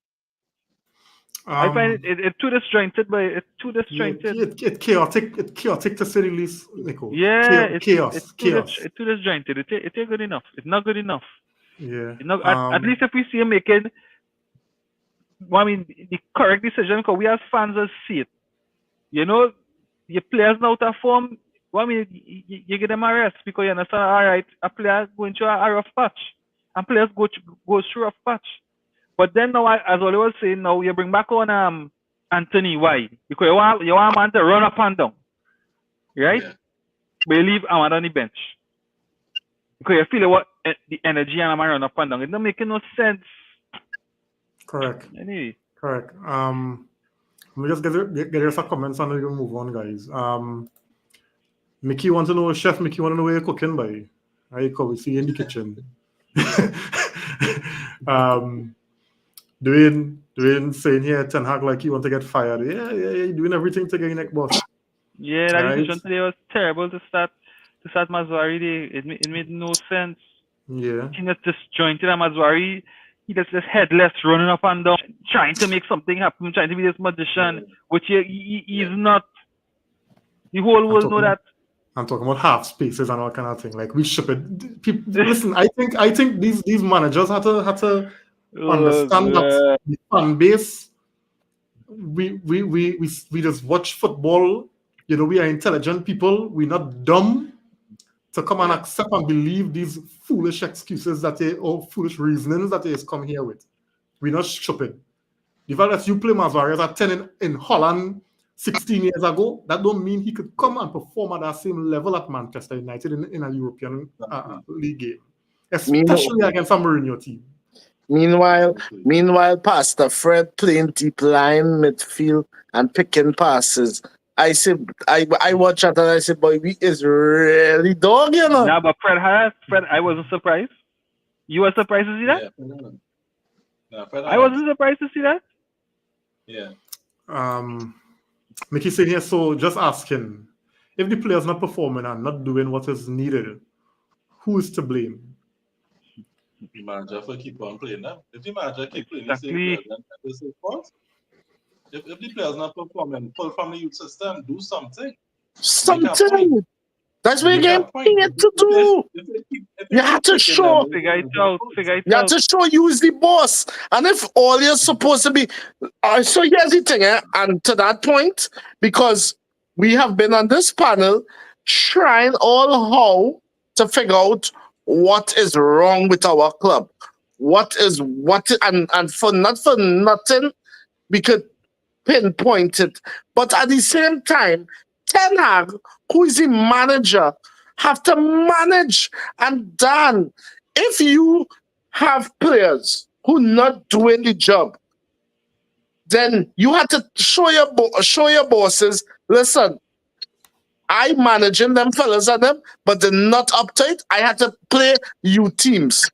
I find it too disjointed, but it's too disjointed. It's chaotic. It's chaotic to say the least, Nico. Yeah, Chaos. it's too disjointed. It ain't good enough. It's not good enough. Yeah. It's not, at least if we see him making, well, I mean, the correct decision, because we as fans will see it. You know, your players now out of form. Well, I mean, you give them a rest because you understand. All right, a player going through a rough patch, and players go through a rough patch. But then now, as I was saying, now you bring back on Anthony. Why? Because you want a man to run up and down, right? Yeah. But you leave Ahmad on the bench because you feel what the energy and I'm run up and down. It don't make no sense. Correct. Anyway. Correct. Let me just get some comments and we can move on, guys. Mickey want to know, Chef Mickey want to know where you're cooking by. Right, we see you in the kitchen. Dwayne saying here, Ten Hag like you want to get fired. Yeah, you're doing everything to get your neck boss. Yeah, that Right. decision today was terrible to start Mazwari Day. It made no sense. Yeah. He was disjointed and Mazwari. He just headless, running up and down, trying to make something happen, trying to be this magician, which he's not. The whole world know that. I'm talking about half spaces and all kind of thing. Like we ship it. People, listen, I think these managers had to understand that the fan base. We just watch football. You know, we are intelligent people. We're not dumb to come and accept and believe these foolish excuses or foolish reasonings that they come here with. We're not stupid. The fact that you play Mazarias at 10 in Holland 16 years ago, that don't mean he could come and perform at that same level at Manchester United in a European league game, especially against a Mourinho team. Meanwhile, Pastor Fred playing deep line midfield and picking passes. I watch that and I said, boy, we is really dog, you know. Nah, but Fred, I wasn't surprised. You were surprised to see that? Yeah. I wasn't surprised to see that. Yeah. Mickey saying here, so just asking, if the player's not performing and not doing what is needed, who is to blame? The manager for keep on playing them. If the manager keep playing the same players, then it's his fault. If the player's not performing, pull from the youth system, do something. Something. That's what you get paid to do. You have to show. Figure it out. You have to show you is the boss. And if all you're supposed to be... so here's the thing, and to that point, because we have been on this panel trying all how to figure out what is wrong with our club. And for nothing, we could pinpoint it. But at the same time, Ten Hag, who is the manager, have to manage. And Dan, if you have players who not doing the job, then you have to show your bosses, listen, I managing them fellas and them, but they're not up to it. I had to play you teams.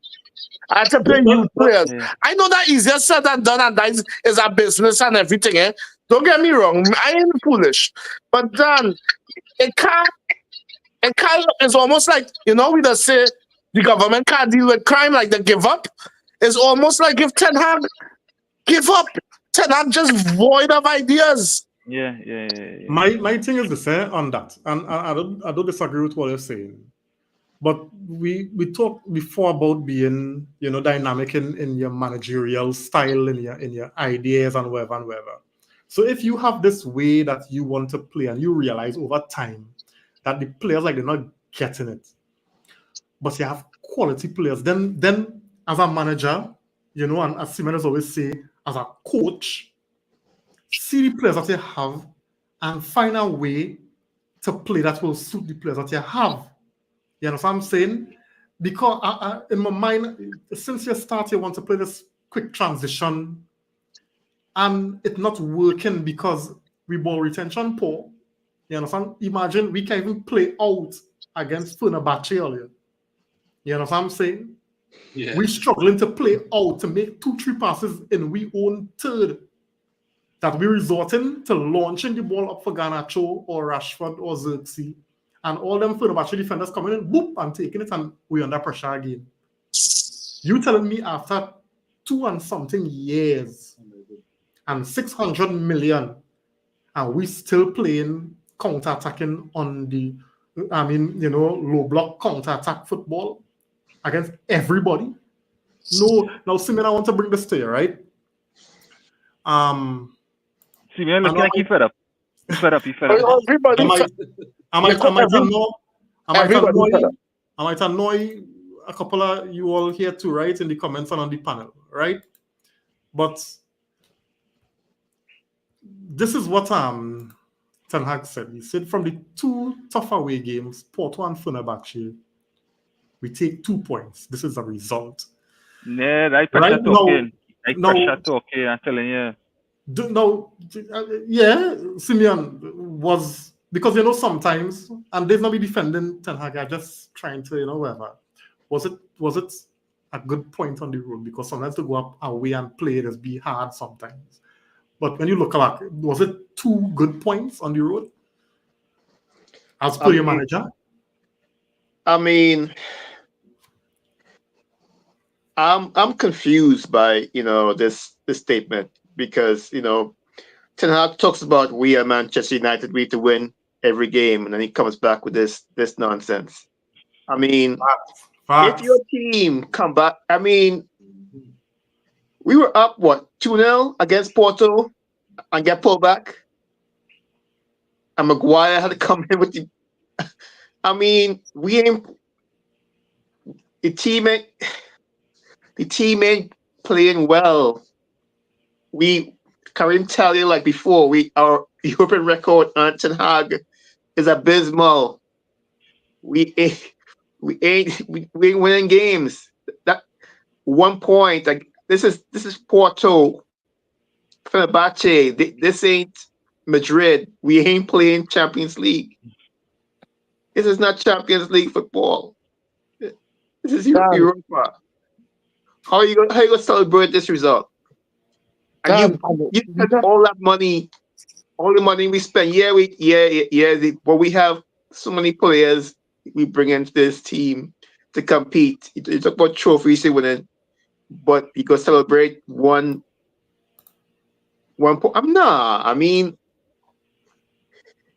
I had to play you players. Yeah. I know that easier said than done, and that is a business and everything. Don't get me wrong. I ain't foolish. But then it can't, it's almost like, we just say the government can't deal with crime, like they give up. It's almost like if Ten Hag give up, Ten Hag just void of ideas. Yeah. My thing is the same on that, and I don't disagree with what you're saying. But we talked before about being, dynamic in your managerial style, in your ideas and wherever. So if you have this way that you want to play and you realize over time that the players they're not getting it, but you have quality players, then as a manager, and as Simenes always say, as a coach, see the players that you have and find a way to play that will suit the players that you have. You know what I'm saying? Because in my mind, since you start, you want to play this quick transition, and it's not working because we ball retention poor. You understand? Imagine we can't even play out against Fenerbahce earlier. You know what I'm saying? Yeah. We're struggling to play out, to make 2-3 passes in we own third. That we're resorting to launching the ball up for Garnacho or Rashford or Xerxes. And all them Fenerbahce defenders coming in, boop, and taking it, and we're under pressure again. You telling me after 2 and something years and 600 million, and we still playing counter-attacking on the, low block counter-attack football against everybody? No, now Simeon, I want to bring this to you, right? Simeon looking like he's fed up. He's fed up. Everybody. I might annoy a couple of you all here too, right? In the comments and on the panel, right? But this is what Ten Hag said. He said from the 2 tough away games, Porto and Fenerbahce, we take 2 points. This is a result. Yeah, that pressure talking. I'm telling you. No, yeah, Simeon was because sometimes, and they've not be defending Ten Hag. I'm just trying to whatever. Was it a good point on the road? Because sometimes to go up away and play it is be hard sometimes. But when you look back, was it 2 good points on the road as per your manager? I mean, I'm confused by this statement because Ten Hag talks about we are Manchester United, we need to win every game, and then he comes back with this nonsense. I mean, if Facts. your team come back, I mean, we were up what 2-0 against Porto and get pulled back, and Maguire had to come in with the. I mean, we ain't the team ain't the team ain't playing well. We can tell you like before, our European record on Ten Hag is abysmal. We ain't we ain't winning games. That 1 point, like this is Porto, Fenerbahce. This ain't Madrid. We ain't playing Champions League. This is not Champions League football. This is Dan, Europa. How are you gonna celebrate this result? And Dan, you spend all that money, all the money we spend. But we have so many players we bring into this team to compete. You talk about trophies you winning, but you go celebrate one point. I'm not. I mean,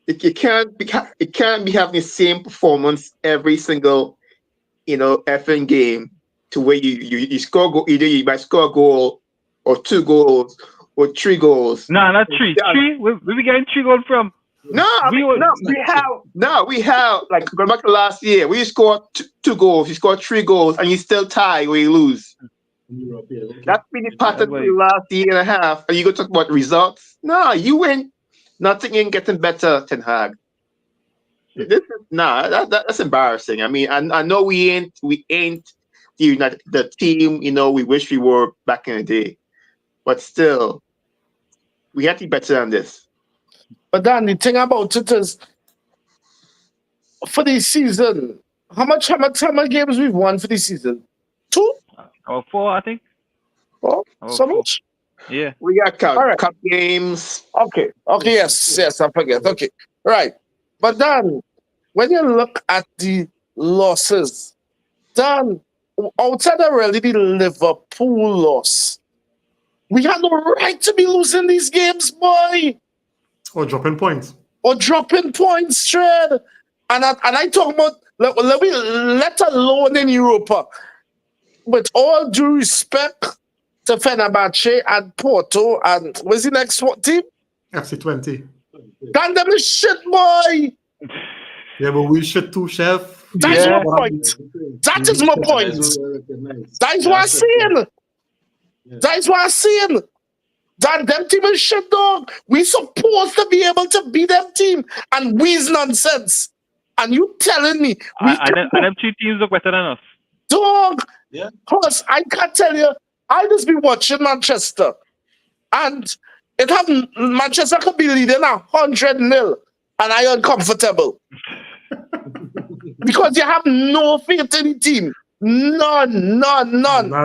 it can't be having the same performance every single effing game to where you score goal, either you might score a goal or 2 goals or 3 goals. Nah, not three. Three? Where we getting 3 goals from? No, I mean, we have like going back to last year, we scored 2 goals, you scored 3 goals, and you still tie or you lose. That's been the pattern for the last year and a half. And you go talk about results? No, you ain't. Nothing ain't getting better, Ten Hag. That's embarrassing. I mean, I know we ain't the team. We wish we were back in the day, but still, we have to be better than this. but Dan, the thing about it is, for the season, how many games we've won for the season? 2? Or 4, I think. Oh, Or so 4. much? Yeah. We got All right. cup games. Okay, yes, I forget. Okay, right. But then, when you look at the losses, then outside of really the Liverpool loss, we had no right to be losing these games, boy, Or dropping points. or dropping points straight. And I talk about let alone in Europa. With all due respect to Fenerbahce and Porto and what's the next team? FC20. Damn them is shit, boy. Yeah, but we should too, chef. That's Yeah. my point. That is my point. That is what I'm saying. That is what I'm saying. That them team is shit, dog. We supposed to be able to beat them team, and we's nonsense. And you telling me And them 2 teams look better than us. dog? Yeah. Plus, I can't tell you. I just be watching Manchester, and Manchester could be leading 100-0, and I uncomfortable because you have no faith in the team. None. Nah,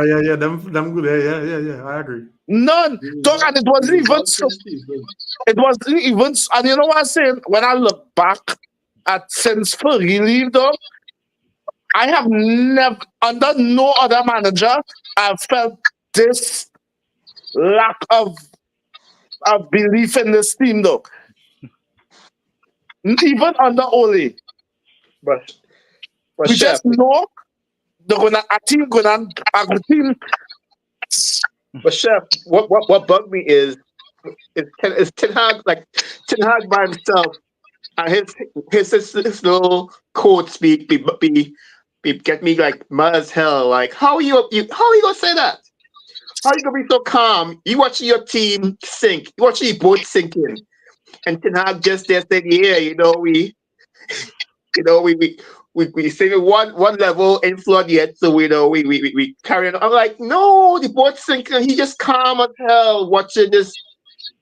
yeah, them good. Yeah. I agree. None. Dog, and it wasn't even so. It wasn't even. And you know what I'm saying? When I look back at since Fergie leave, dog, I have never, under no other manager, I've felt this lack of belief in this team, though. Even under Ole. But We Chef, just know a team but Chef, what bugged me is Ten Hag by himself and his little code speak be get me like mad as hell. Like how are you gonna say that? How are you gonna be so calm? You watching your team sink. You watching your boat sinking, and Ten Hag just there saying, "Yeah, we stay one level in flood yet, so we carry on." I'm like, no, the boat's sinking. He just calm as hell watching this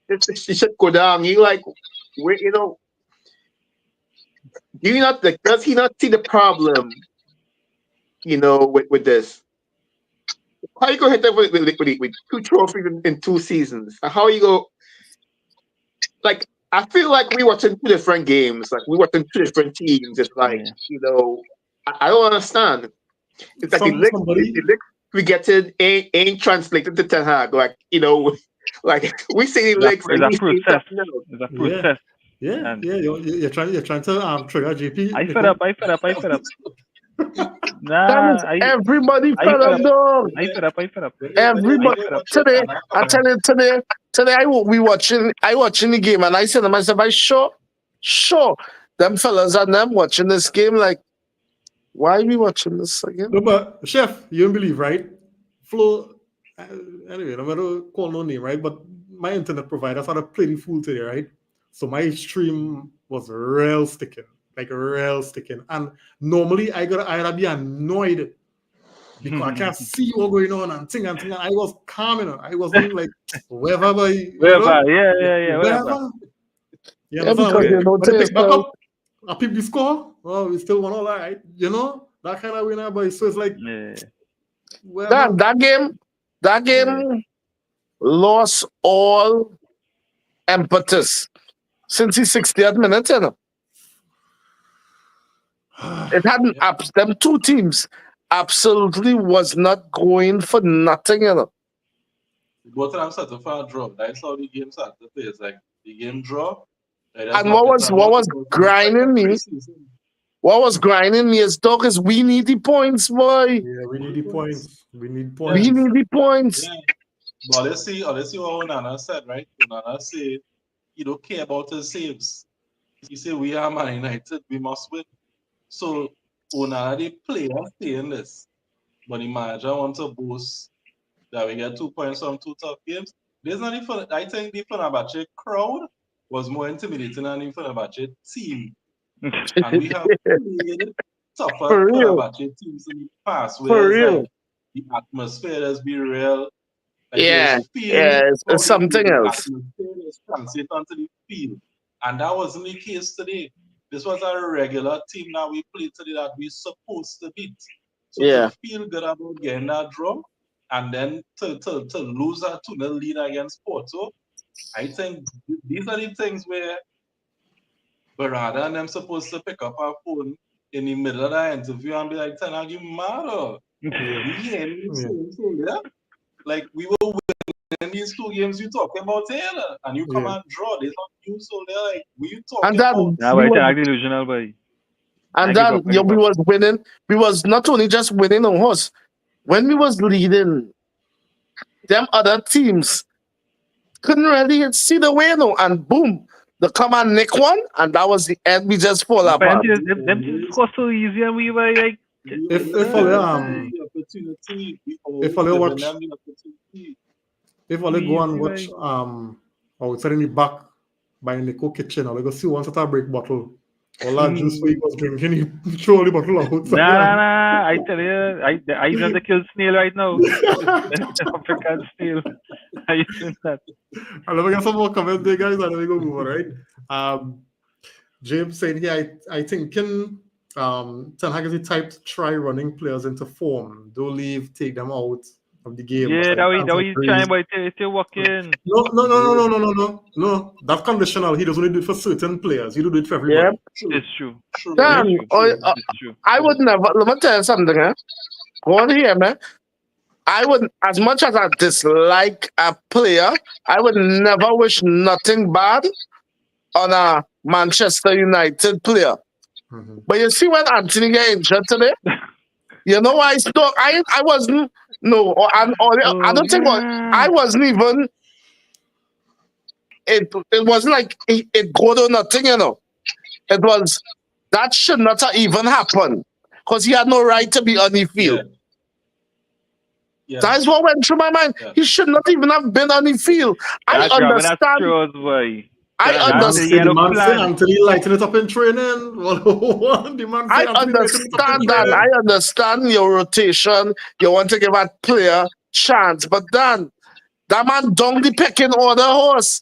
it should go down. You like, where you know, do you not like? Does he not see the problem? You know, with this. How you go hit that with two trophies in 2 seasons? How you go like? I feel like we watching two different games. Like we watching two different teams. It's like Yeah. you know, I don't understand. It's like Somebody, the licks we getting ain't translated to Ten Hag. Like you know, like we see the licks It's and a we see process. something else. It's a yeah, process. yeah, And yeah. You're trying to trigger JP. I fed up. I fed up. I fed up. That Nah, is everybody I fed fed up, up. dog. I fed up. I fed up. Everybody I fed up. today, I tell you today I watching the game and I said to myself, I sure, them fellas and them watching this game like, why are we watching this again? No, but chef, you don't believe, right? Flo. Anyway, I'm gonna call no name, right? But my internet provider started playing fool today, right? So my stream was real sticking, like real sticking. And normally I gotta be annoyed because I can't see what going on and thing and thing. And I was calm, you know. I wasn't like wherever, you Whatever. know, Yeah. Whatever. wherever. You Yeah, understand? because you know When they this pick back now. up, I peep the score. Oh, we still won all right, you know, that kind of winner. But so it's like Yeah. wherever. That game lost all impetus since the 60th minute, you know. It hadn't them two teams absolutely was not going for nothing, you know. Both of them started for a draw. That's how the game started to play. It's like the game draw. And what was grinding me? What was grinding me is dog is we need the points, boy. Yeah, we need the points. We need We points. need the points. Yeah. But let's see what Onana said, right? Onana said he don't care about his saves. He said we are Man United, we must win. So Onana the player saying this, but the manager wants to boast that we get 2 points from 2 tough games. There's not even, I think the Fenerbahce crowd was more intimidating than the Fenerbahce team. And we have played tougher For real. Fenerbahce teams in the past, For where it's real. like the atmosphere has been real. Like Yeah, there's feel, it's something the else. atmosphere is translate onto the field. And that wasn't the case today. This was a regular team that we played today that we're supposed to beat. So Yeah. to feel good about getting that draw and then to lose a 2-0 lead against Porto, I think these are the things where Barada and them supposed to pick up our phone in the middle of the interview and be like, Ten Hag, you mad or? We hear you saying so, yeah? Like we were winning these 2 games you talking about here, and you come and draw. There's not you, so they're like, we you talking And then about? Nah, but I think delusional, boy. And I then give up, I give we up. was winning. We was not only just winning on horse. When we was leading, them other teams couldn't really see the way, no. And boom, the come and nick one, and that was the end. We just fall But apart. them teams score so easy, and we were like, If the opportunity, we always if I giving watch- them the opportunity. if I go and Easy, watch outside in the back by Nico kitchen, I'll go see one sort of break bottle. All that juice he was drinking, he throw the bottle outside. nah. I tell you, I even the kill snail right now. African snail. I using that. I'll never get some more comments there, guys. I'll never go move on, right? James saying here, I think Ten Hag is the type to try running players into form. Don't leave, take them out of the game. Yeah, that That's way trying, but it's still working. No. That's conditional. He doesn't do it for certain players. He do it for everybody. It's true. Damn, It's true. I would never. Let me tell you something, eh? Go on here, man. I would, as much as I dislike a player, I would never wish nothing bad on a Manchester United player. Mhm. But you see when Anthony get injured today, you know why I wasn't I don't think I wasn't even it wasn't like it good or nothing, you know. It was that should not have even happened because he had no right to be on the field. Yeah. That's what went through my mind. Yeah. He should not even have been on the field. I understand. Boy. I That's understand. the yellow The man say flag. Anthony lighting it up in training. The man say I Anthony lighting it up in understand that. training. I understand your rotation. You want to give that player chance, but then that man down the pecking order horse.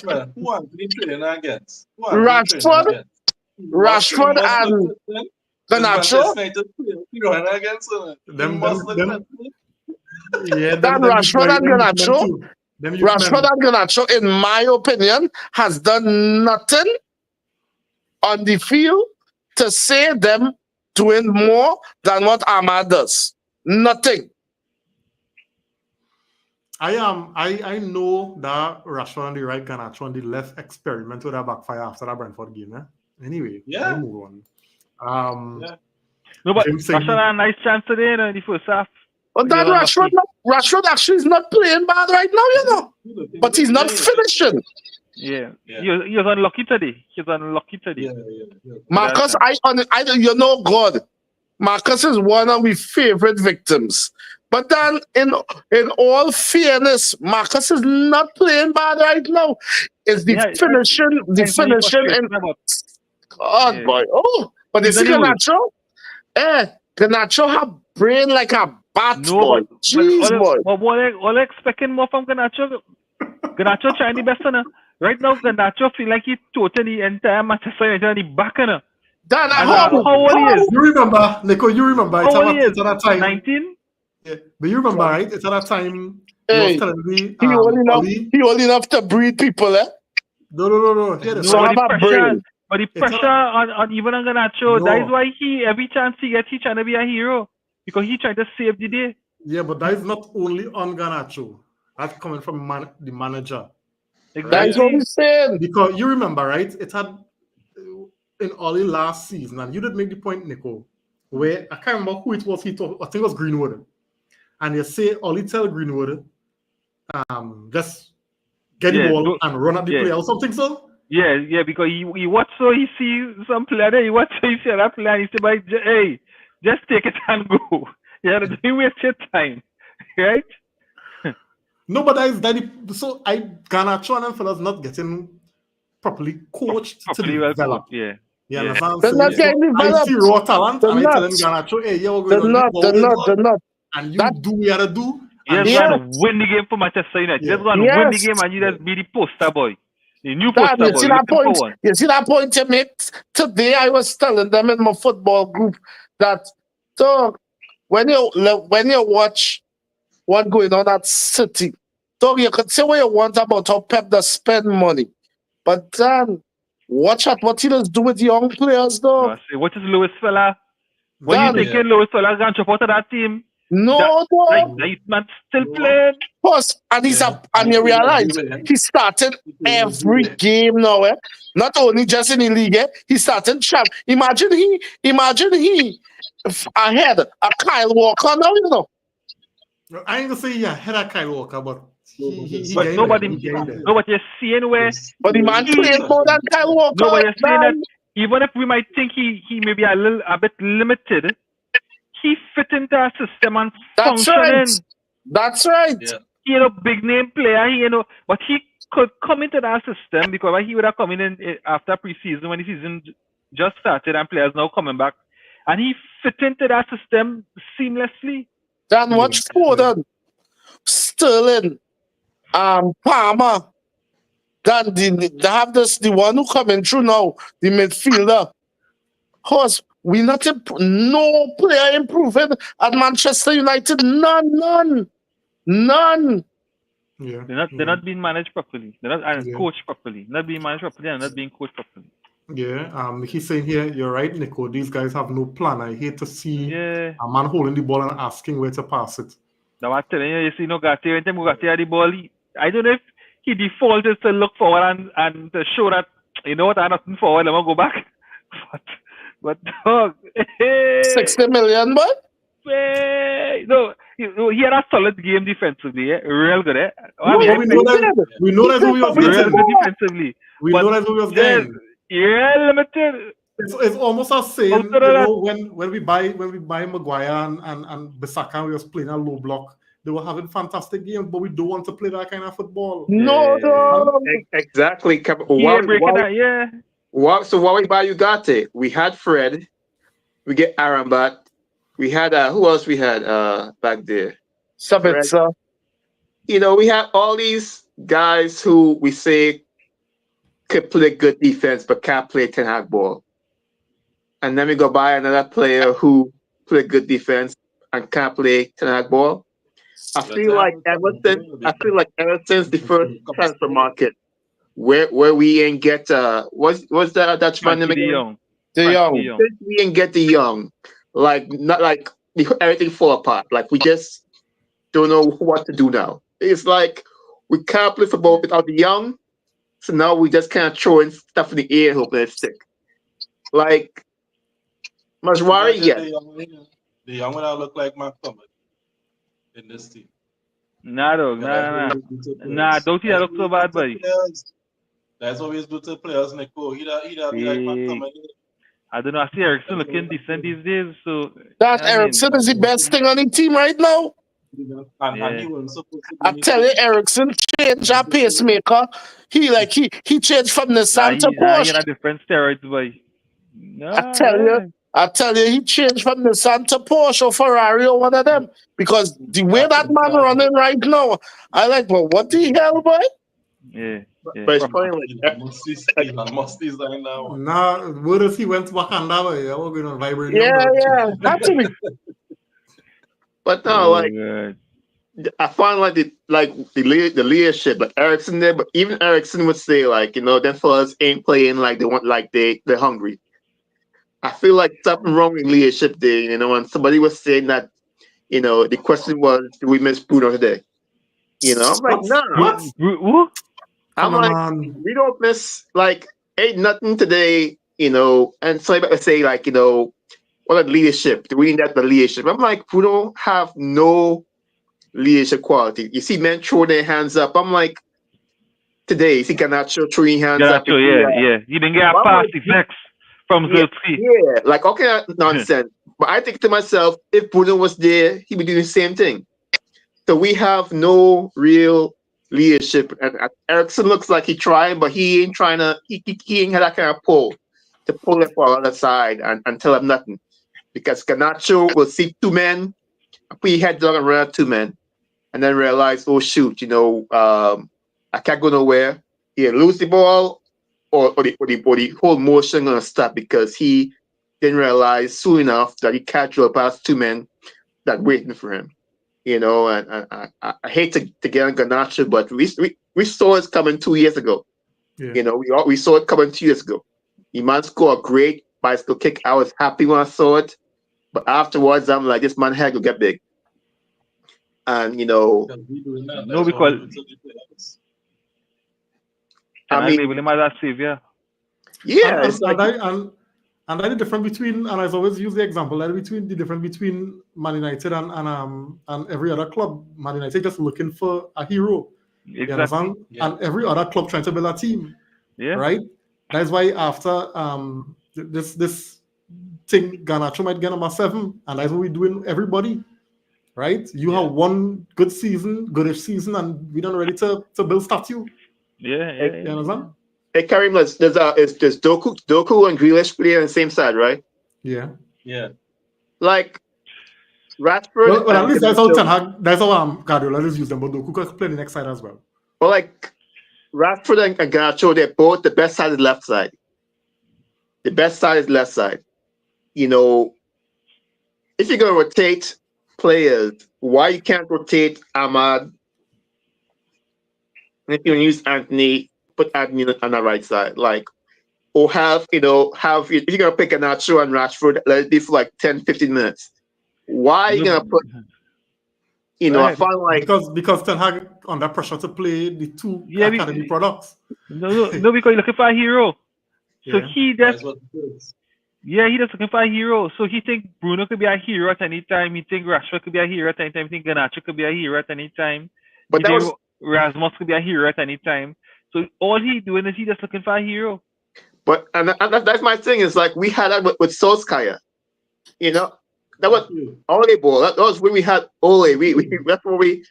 Well, who are we training against? Who are we training Rashford, against? Rashford He must and look good. Garnacho. Manchester United player, he run against him. He Them, must them, look them, good. yeah, Dan them youth Rashford boy, and them youth men Garnacho. too. Them youth Rashford men. and Garnacho, in my opinion, has done nothing on the field to say them doing more than what Ahmad does. Nothing. I know that Rashford on the right, Garnacho on the left experiment with that backfire after that Brentford game. Anyway, I Yeah. move on. Yeah. No, but Jim saying- Rashford had a nice chance today in the first half. But He Dan was unlucky. Rashford actually is not playing bad right now, you know. But he's not finishing. Yeah. Yeah. He was unlucky today. He was unlucky today. Yeah. Marcus, you know God. Marcus is one of my favorite victims. But then, in all fairness, Marcus is not playing bad right now. It's the Yeah, finishing, Thanks, man, he and frustrated, but God, yeah. boy. Oh, but you He's see done it Garnacho? Garnacho have brain like a bat, no, boy. but Jeez, boy. all expecting more from Garnacho. Garnacho trying the best, right now. Garnacho feel like he totally entire Manchester United on the back, Dan, and how how old he is? You remember, Nico, you remember, How old he is? it's at that time. 19. Yeah, but you remember, right? It's at that time he Hey, was telling me, he Ollie, old enough to breed people, eh? no. Hear this, So No, right? have a brain. but the It's pressure not- on even on Garnacho, that is No. why every chance he gets, he trying to be a hero because he trying to save the day. Yeah, but that is not only on Garnacho. That's coming from the manager. That's what Exactly. he's saying. Because you remember, right? It had in early last season, and you did make the point, Nico, where I can't remember who it was. He told, I think it was Greenwood, and you say Ollie tell Greenwood, just get the Yeah, ball and run at the yeah. player or something. So Yeah, because he watch so he see some player there, he watch so he see that player and he say, "But hey, just take it and go." Yeah, don't waste your time, right? no, but so Garnacho and them fellas not getting properly coached Properly to well develop. coached, yeah. You Yeah. understand? They're So, not getting I see developed. raw talent, They're and I not. telling Garnacho, hey, yeah, we're going They're on, not. and you That- do what you gotta do. You And just Yeah. go and win the game for Manchester United. You Yeah. just go and win the Yes. game and you just be the poster boy. The new Dan, poster you boy. see You're that looking point? for one. You see that point you make? Today I was telling them in my football group that so when you watch what going on at City, so you could say what you want about how Pep does spend money. But then watch out what he does do with young players No, though. I say, what is Lewis fella? When you Dan, thinking Lewis fella going to jump out of that team, no, that man still No. playing. Plus, and he's Yeah. up, and you realize Yeah. he's starting every Yeah. game now. Not only just in the league, he's starting champ. Imagine he ahead a Kyle Walker now, you know. I ain't gonna say yeah, head of Kyle Walker, but he But getting nobody, there. He getting there. no, what you're seeing where, But the man playing more than Kyle Walker. no, but you're seeing that man. even if we might think he may be a bit limited, he fit into our system and That's functioning. right. That's right. Yeah. He, big name player, but he could come into that system because he would have come in after preseason when the season just started and players now coming back. And he fit into that system seamlessly. Then watch Foden, Sterling, Palmer. Then they have the one who coming through now, the midfielder. Horse, we not no player improving at Manchester United. None. Yeah. They're not being managed properly. They're not Yeah. coached properly. Not being managed properly and not being coached properly. Yeah. He's saying here, you're right, Nico. These guys have no plan. I hate to see Yeah. a man holding the ball and asking where to pass it. Now I'm telling you, you see, Gatti, when Gatti had the ball, I don't know if he defaulted to look forward and to show that, you know what, I'm nothing forward, I'm going to go back. But dog, 60 million, but no, he had a solid game defensively, real good. No, Yeah, we know that's who we was He did. Real getting. good defensively. We But know that's who we was yeah, getting. yeah, limited. It's almost as saying, Outside of that. when we buy Maguire and Bissaka, we was playing a low block. They were having fantastic games, but we don't want to play that kind of football. No. Exactly. Yeah, breaking that, yeah. So what we buy Ugarte? We had Fred. We get Arambat. We had who else we had back there? Sabitzer. We have all these guys who we say could play good defense but can't play Ten Hag ball. And then we go buy another player who play good defense and can't play Ten Hag ball. I feel like ever since the first transfer market, where we ain't get what's that Dutchman name Frankie de again? Jong. De Frankie Jong. de Jong. Since we ain't get the young, like not like everything fall apart. Like we just don't know what to do now. It's like we can't play football without the young, so now we just can't throw in stuff in the air and hope it stick. Like Majwari, yes. The young one I look like McTominay in this team. Nah, dog. Nah. Don't see that look so bad, buddy. That's what we do to players, Nico. He'd be like McTominay. I don't know. I see Ericsson looking decent these days. So That I mean, Ericsson is the best thing on the team right now. And he wasn't supposed to be I tell you, Ericsson changed our pacemaker. He changed from Nissan to he Porsche. had different steroids, boy. I tell you, he changed from Nissan to Porsche or Ferrari or one of them. Because the way that man running right now, I like, well, what the hell, boy? Yeah. But it's funny, like must design now. Nah, what if he went to Wakanda? Boy? I'm going on vibrating. Yeah, actually. But no, like I find like the leadership, like Ericsson there, but even Ericsson would say like, them fellas ain't playing like they want, like they're hungry. I feel like something wrong with leadership there, and somebody was saying that, the question was, do we miss Bruno today? I'm like, nah. What? I'm like, we don't miss, like, ain't nothing today, and somebody would say like, what about leadership? Do we need the leadership? I'm like, we don't have no leadership quality. You see men throw their hands up. I'm like, today, you see Garnacho throwing hands up. Yeah. You didn't get a pass effects from Zelensky. Yeah, like, okay, nonsense. But I think to myself, if Bruno was there, he would do the same thing. So we have no real leadership. And Ericsson looks like he's trying, but he ain't trying to, he ain't had that kind of pull to pull it for the other side and tell him nothing. Because Garnacho will see two men, put his head down and run at two men, and then realize, oh shoot, I can't go nowhere. He lose the ball, or the whole motion gonna stop because he didn't realize soon enough that he can't draw past two men that waiting for him. And I hate to get on Garnacho, but we saw it coming 2 years ago. Yeah. We saw it coming 2 years ago. The man scored a great bicycle kick. I was happy when I saw it. But afterwards, I'm like, this man head will get big. And, No, because I mean, label him as a savior. yeah, And, it's like, and the difference between, and I always use the example, the difference between Man United and every other club. Man United just looking for a hero. You understand? Yeah. And every other club trying to build a team. Yeah. Right? That's why after this thing, Garnacho might get number 7, and that's what we're doing everybody. Right? You have one goodish season, and we're not ready to build statue. Yeah. You understand? hey, Karim, there's Doku and Grealish playing on the same side, right? Yeah. Yeah. Like, Rashford. Well, at least that's how Ten Hag, that's how Guardiola just use them, but Doku can play the next side as well. Well, like, Rashford and Garnacho, they're both the best side is left side. The best side is left side. If you're going to rotate players, why you can't rotate Ahmad? And if you use Anthony, put Anthony on the right side. Like, or if you're going to pick Garnacho and Rashford, let it be for like 10, 15 minutes. Why are you going to put, I find like... Because Ten Hag under pressure to play the two academy products. No, because you're looking for a hero. So he just... That's what it is. Yeah, he just looking for a hero. So he think Bruno could be a hero at any time. He think Rashford could be a hero at any time. He think Garnacho could be a hero at any time. But he think Rasmus could be a hero at any time. So all he doing is he just looking for a hero. But and that's my thing, is like we had that with Solskjaer. That was Ole ball. That was when we had Ole. That's where we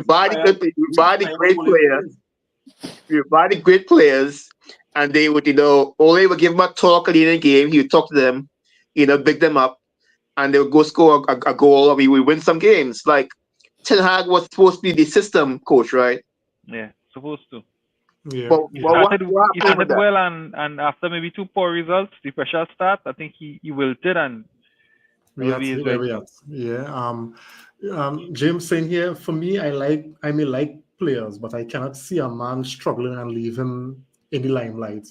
buy the great players. We buy the great players, and they would, Ole would give them a talk at the end of the game. He would talk to them, big them up, and they would go score a goal, or we would win some games. Like Ten Hag was supposed to be the system coach, right? Yeah. supposed to. Yeah. But He what started, he happened with started that? well, and after maybe 2 poor results, the pressure start. I think he wilted, and that We would at be his where way. we at. Yeah. James saying here, for me, I may like players, but I cannot see a man struggling and leave him in the limelight.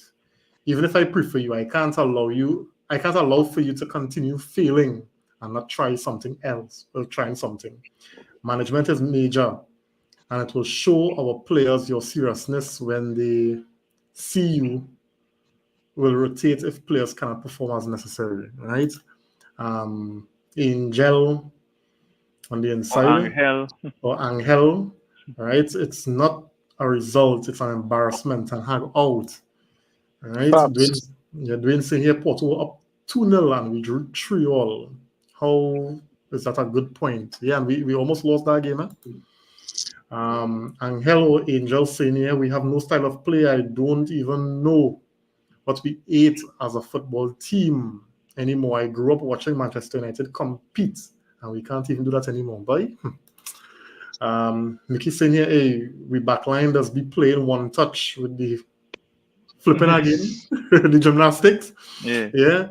Even if I prefer you, I can't allow for you to continue failing and not try something else or trying something. Management is major, and it will show our players your seriousness when they see you will rotate if players cannot perform as necessary, right? Angel on the Or inside Angel. or Angel, right? It's not a result, it's an embarrassment and hang out, right? Facts. Dwayne saying here Porto up 2-0 and we drew 3-all. How is that a good point? Yeah, and we almost lost that game, eh? Angel or Angel saying here we have no style of play. I don't even know what we ate as a football team anymore. I grew up watching Manchester United compete, and we can't even do that anymore, boy. Mickey saying here, hey, we backline does be playing one touch with the flipping again, the gymnastics. Yeah. Yeah.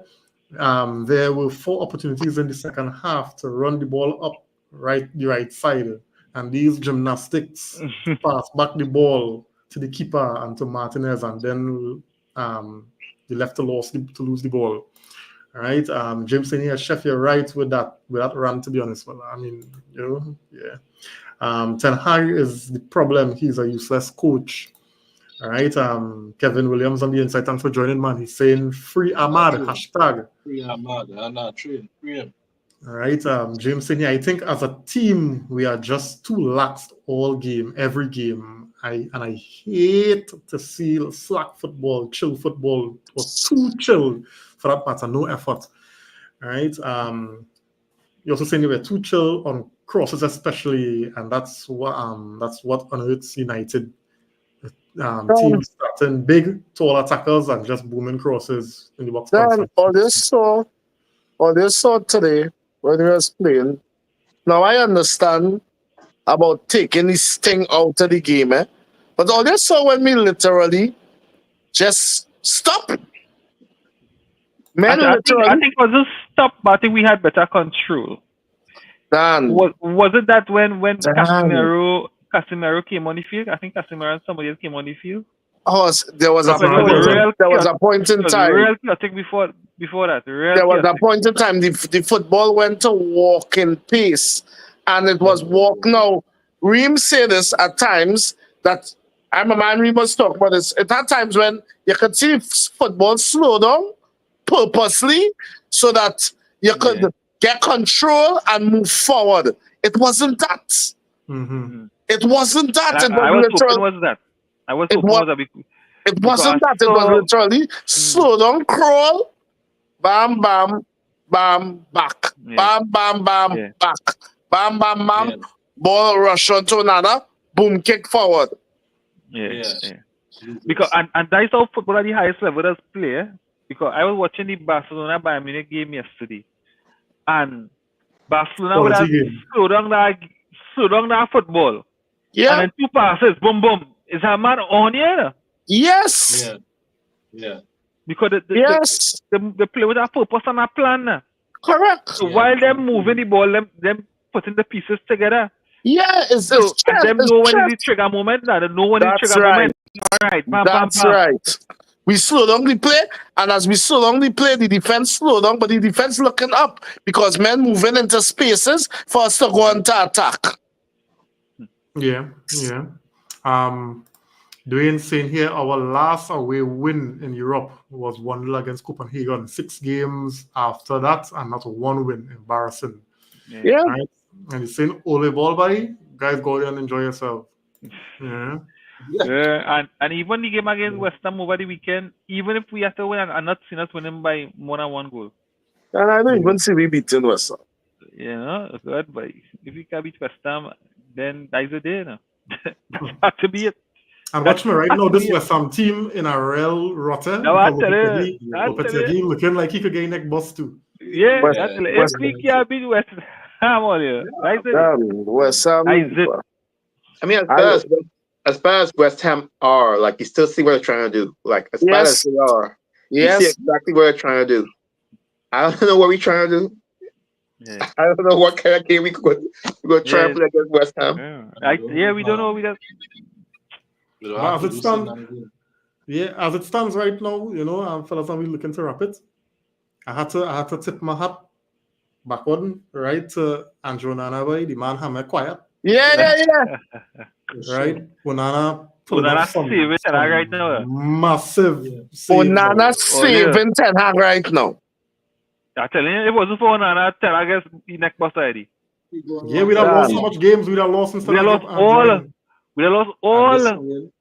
There were 4 opportunities in the second half to run the ball up the right side, and these gymnastics to pass back the ball to the keeper and to Martinez, and then they left to lose the ball. All right. James saying here, Chef, you're right with that run, to be honest. Well, I mean, yeah. Ten Hag is the problem. He's a useless coach. All right. Kevin Williams on the inside. Thanks for joining, man. He's saying free Ahmad, hashtag. Free Ahmad, I'm not trained. Free him. All right. James saying here, I think as a team, we are just too lax all game, every game. I hate to see slack football, chill football, or too chill for that matter, no effort. All right. You also saying they were too chill on crosses, especially, and that's what unearths United. Team starting big, tall attackers and just booming crosses in the box. Then all this saw today when we was playing. Now I understand about taking this thing out of the game, eh? But all this saw when we literally just stop. Man, I literally. think it was just stop, but I think we had better control. Dan, Was it that when Dan. Casemiro came on the field? I think Casemiro and somebody else came on the field. There was a point in time. Real chaotic before that. There was a point in time the football went to walking pace, and it was walk. Now, Reem say this at times that I'm a man. We must talk about this. At times when you could see football slow down purposely so that you could get control and move forward. It wasn't that. Mm-hmm. It wasn't that. It was hoping that. I was hoping was that. It wasn't that. It was literally slow down, crawl, bam, bam, bam, back, bam, bam, bam, back, bam, bam, bam, ball rush onto another, boom, kick forward. Because and that's how football at the highest level does play. Because I was watching the Barcelona Bayern Munich game yesterday, and Barcelona would have slow down that football. Yeah. And then 2 passes, boom, boom. Is a man on here? Yes. Yeah. Because they play with a purpose and a plan. Correct. So while they're moving the ball, them putting the pieces together. Yeah, it's them know when is the trigger moment. They know when is the trigger moment. All right, that's right. We slow down the play, and as we slow down the play, the defense slow down, but the defense looking up because men moving into spaces for us to go into attack. Yeah. Dwayne saying here, our last away win in Europe was 1-0 against Copenhagen. 6 games after that, and not 1 win. Embarrassing. Yeah. Right? And he's saying, Ole ball by, guys, go there and enjoy yourself. Yeah. And even the game against West Ham over the weekend, even if we have to win, I'm not seeing us winning by more than 1 goal. And I don't even see we beating West Ham. Good, but if we can beat West Ham, then that's the day. That's got to be it. And watch me right now, this West Ham team in a real rotter. Lopetegui looking like he could get neck bust too. Yeah, if we can beat West Ham on here, West Ham. I mean, as bad as West Ham are, like you still see what they're trying to do. Like as bad as Yes. they are, you see Yes. exactly what they're trying to do. I don't know what we're trying to do. Yeah. I don't know what kind of game we're going to try Yeah. and play against West Ham. Yeah. We don't know. We just We don't But have as to it do stands, something. yeah, as it stands right now, fellas, and we looking to wrap it. I had to tip my hat backward, right, to Andrew Nanabai, the man hammer quiet, Yeah. right? Onana pulling Onana off some, saving Ten Hag right now. massive Yeah. saves. Onana Oh, yeah. saving Ten Hag right now. I'm telling you, if it wasn't for Onana, Ten Hag is the next boss already. Yeah, we'd have lost so Damn. much games. We'd have lost instead We of lost all. We lost And all. this song,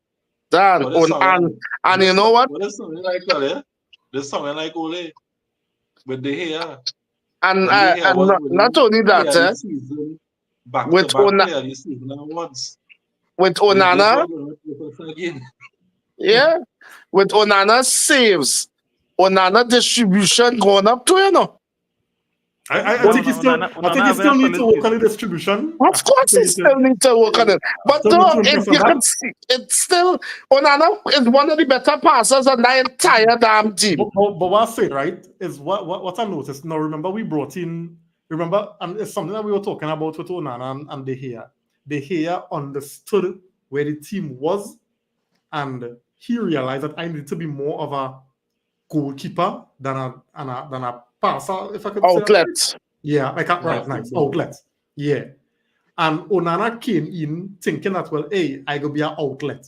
Dan, what is song? and you know what? What is something like that? This something like Ole with the hair. And When the hair and was not only that, player this season, back to with back Ona, player this season awards. with This Onana, one going to play for us again. yeah, with Onana saves, Onana distribution going up too, you know. I think he still, I think he still needs to work on the distribution. I Of course, he still need to work on it. But still need to dog, impress on you that. can see it's still Onana is one of the better passers on the entire damn team. But what I say, right, is what I noticed. Now, remember, we brought in, and it's something that we were talking about with Onana and De Gea. De Gea understood where the team was, and he realized that I need to be more of a goalkeeper than a passer, if I could say that. Outlet. Yeah, right, nice. Outlet. Yeah. And Onana came in thinking that, well, hey, I go be an outlet.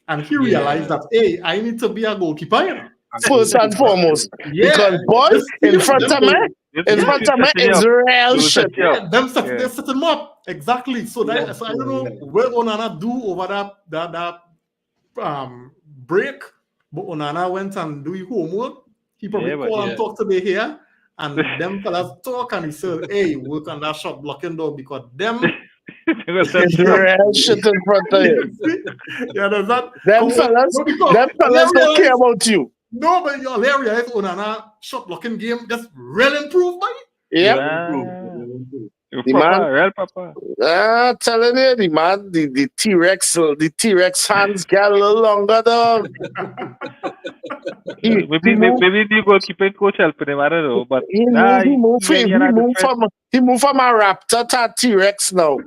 And he realized that, hey, I need to be a goalkeeper, you know. First and foremost. Yeah, Because boy, this in team, front of me, Them is real shit. yeah, they're setting him up. Exactly. So so I don't know what Onana do over that break, but Onana went and do his homework. He probably call and talk to the here, and them fellas talk, and he said, hey, work on that shot blocking door, because them It's real shit in front of you. yeah, there's that. Them fellas don't care about you. No, but you're hilarious. Onana shot blocking game just real improved, man. Yep. The man, real papa. Telling you, the T-Rex hands get a little longer, dog. Maybe the goalkeeping coach helping him. I don't know, but he moved from a raptor to a T-Rex now.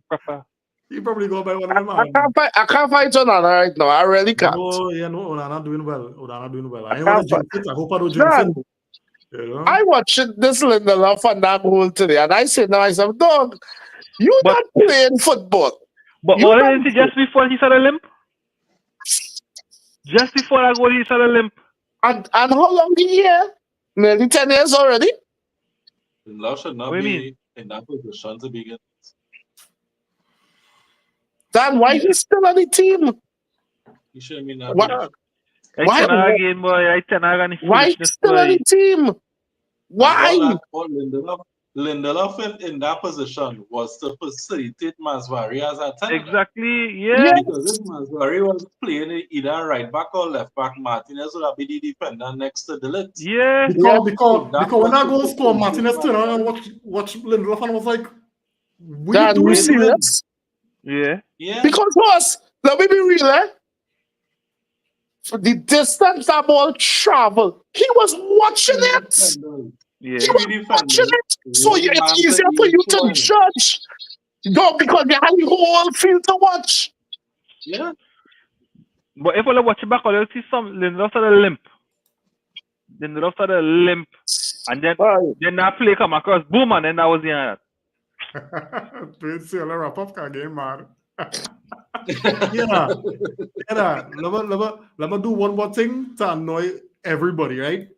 Papa. He probably go by one of them. I can't fight Onana right now. I really can't. Oh yeah, no, Onana doing well. I want to jinx it. I hope I don't jinx it. You know? I watched this Lindelof and that goal today, and I said to myself, dog, you not playing football. But all I did just before he started limp. Just before I go, he started limp. And how long he here? Nearly 10 years already. Love should not be in that position to begin. Dan, why he's still on the team? He shouldn't be not. Why he's still on the team? Why? Lindelof in that position was to facilitate Masvari as a time. Exactly, yeah. Because if Masvari was playing either right back or left back, Martinez would have been the defender next to the lid. Yeah. Because when I go score, Martinez turned around and watch Lindelof and was like, Dan, you serious? Yeah. Because let me be real, for the distance that ball travel, he was watching it. Yeah. He was watching it. So it's easier for you to judge. No, because you have the whole field to watch. Yeah. But if you watch it back, you'll see some Lindelof started limp. And then that play come across, boom, and then that was the end. Don't see a wrap up game, man. Yeah. Let me do one more thing to annoy everybody, right?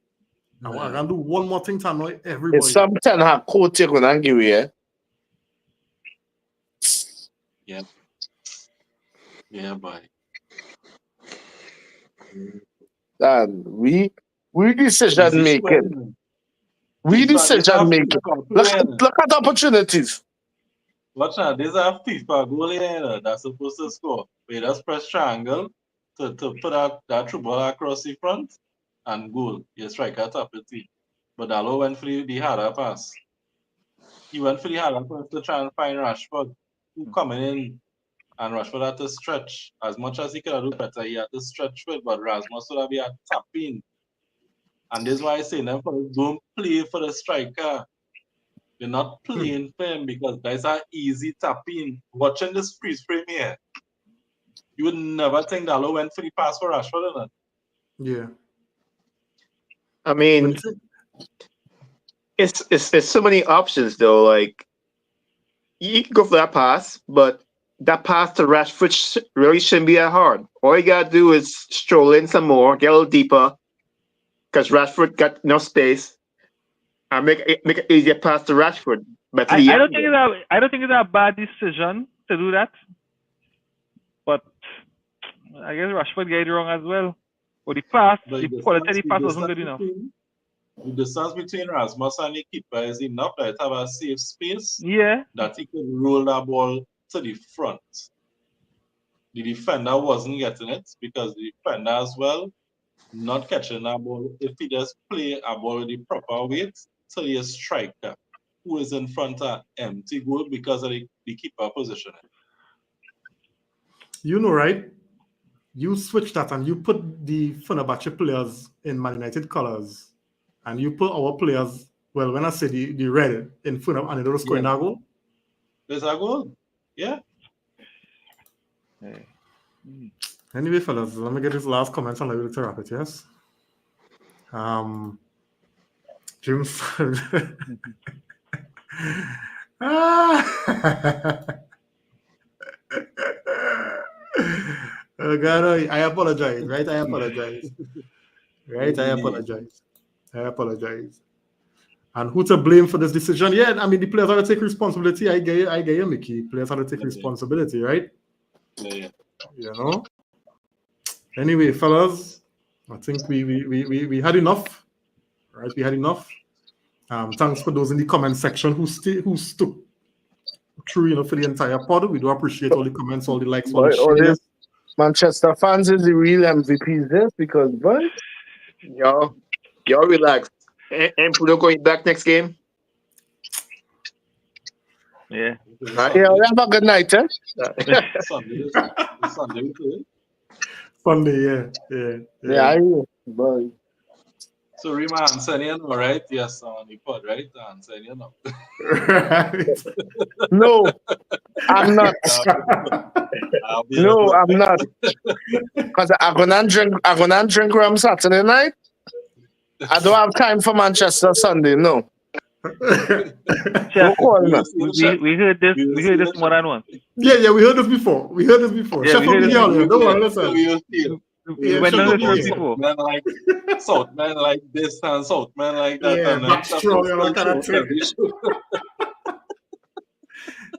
I'm gonna do one more thing to annoy everybody. It's something I quote you gonna give you, Yeah. Yeah, boy. And we decision making. We decision making. Look at opportunities. Watch out, there's a FIFA goal here that's supposed to score. We just press triangle to put out that through ball across the front and goal. You strike at top of it. But Dallo went for the harder pass. He went for the harder pass to try and find Rashford, who coming in And Rashford had to stretch. As much as he could have do better, he had to stretch with, but Rasmus would have been tapping. And this is why I say them for don't play for the striker. You're not playing for him because guys are easy tapping. Watching this freeze frame here, you would never think Dallo went for the pass for Rashford. Isn't it? Yeah. I mean, it's so many options though. Like you can go for that pass, but that pass to Rashford really shouldn't be that hard. All you gotta do is stroll in some more, get a little deeper, because Rashford got no space, and make it easier pass to Rashford. But to the I don't end, think it's a bad decision to do that. But I guess Rashford got it wrong as well. But the pass, But the quality of the pass wasn't good enough. The distance between Rasmus and the keeper is enough that it have a safe space Yeah. that he could roll that ball to the front. The defender wasn't getting it because the defender as well not catching that ball. If he just play a ball the proper weight to the striker who is in front of empty goal because of the keeper position. You know, right? You switch that and you put the Fenerbahce players in Man United colors, and you put our players. Well, when I say the red in Fenerbahce, and they don't score in that goal. There's a goal. Yeah. Anyway, fellas, let me get this last comment and let me wrap it. Yes. James. Oh God, I apologize, right? I apologize. Right? I apologize. I apologize. And who to blame for this decision? Yeah, I mean the players have to take responsibility. I get you, Mickey. Players have to take responsibility, right? Yeah. You know. Anyway, fellas, I think we had enough. Right? We had enough. Thanks for those in the comment section who stuck through, for the entire pod. We do appreciate all the comments, all the likes, all the shares. Manchester fans is the real MVPs there because, boy, y'all relax. And Pudo going back next game. Yeah. yeah, have a good night, eh? Sunday. Yeah. I hear. Boy. So Rima answering you know, right? Yes, on the pod, right? Answering you know. No, I'm not. No, I'm not. Because I'm gonna drink rum Saturday night. I don't have time for Manchester Sunday. No. Chef, call me. we heard this more than once. Yeah, we heard this before. Yeah, Chef, we heard this don't worry, listen. We went on this road before. Man like Southman like this and Southman like that. Yeah, and back strong, that kind of thing. thing.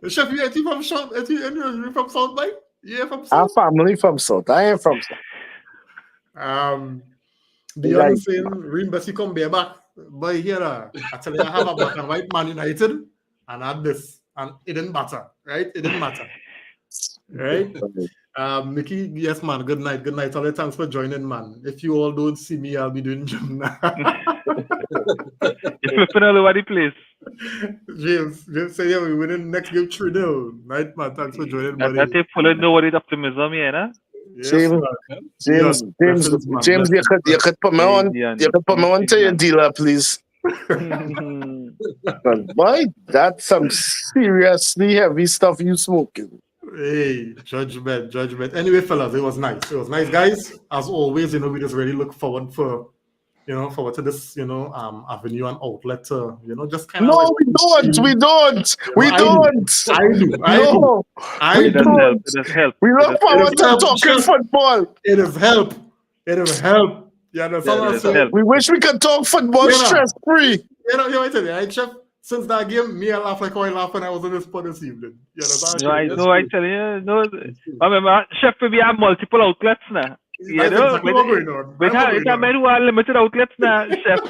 Chef, you from South? You from South, Mike? Yeah, from I'm South. family from South. I am from South. Beyond saying, Reem Bessie come back. But here, I tell you, I have a black and white Man United and had this. And it didn't matter, right? It didn't matter. Right? Mickey, yes, man. Good night. Good night. All the thanks for joining, man. If you all don't see me, I'll be doing gym now. You're flipping all over the place. James say, yeah, we winning next game 3-0. Right, man. Thanks for joining, buddy. That they full of nobody's optimism here, nah? Yes, James, you could put me on. You could put me on to your dealer, please. Boy, that's some seriously heavy stuff you smoking. Hey, judgment. Anyway, fellas, it was nice. It was nice, guys. As always, we just really look forward to this, avenue and outlet to, just kind of. No, we don't. I do. It does help. We look forward to talking football. It is help. Yeah, we wish we could talk football stress-free. I Chef, since that game, me, I laugh like how I laughed when I was in this pod this evening. I tell you, remember, Chef, we have multiple outlets now. That's exactly what's going on. It's a man who have limited outlets now, Chef.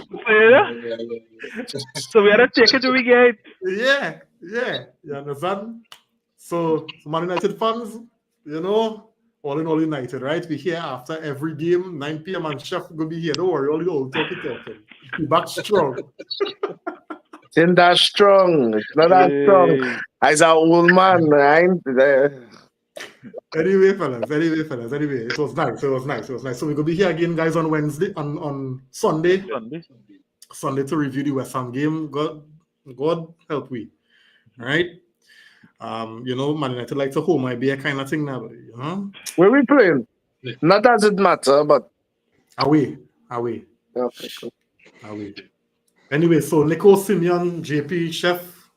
So we have to take it to we get. Yeah. You understand? So, Man United fans, all in all United, right? We here after every game, 9 p.m. and Chef will be here. Don't worry, all the old talking. Be back strong. It's not that strong. It's not that strong. As an old man, Anyway, fellas. Anyway, it was nice. So we're gonna be here again, guys, on Wednesday, on Sunday to review the West Ham game. God help we. All right. Man United like to hold my beer kind of thing now, Where we playing? Not as it matter, but away. okay, cool. Away. Anyway, so Nico, Simeon, JP, Chef,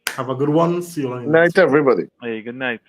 have a good one. See you later. Night, everybody. Hey, good night.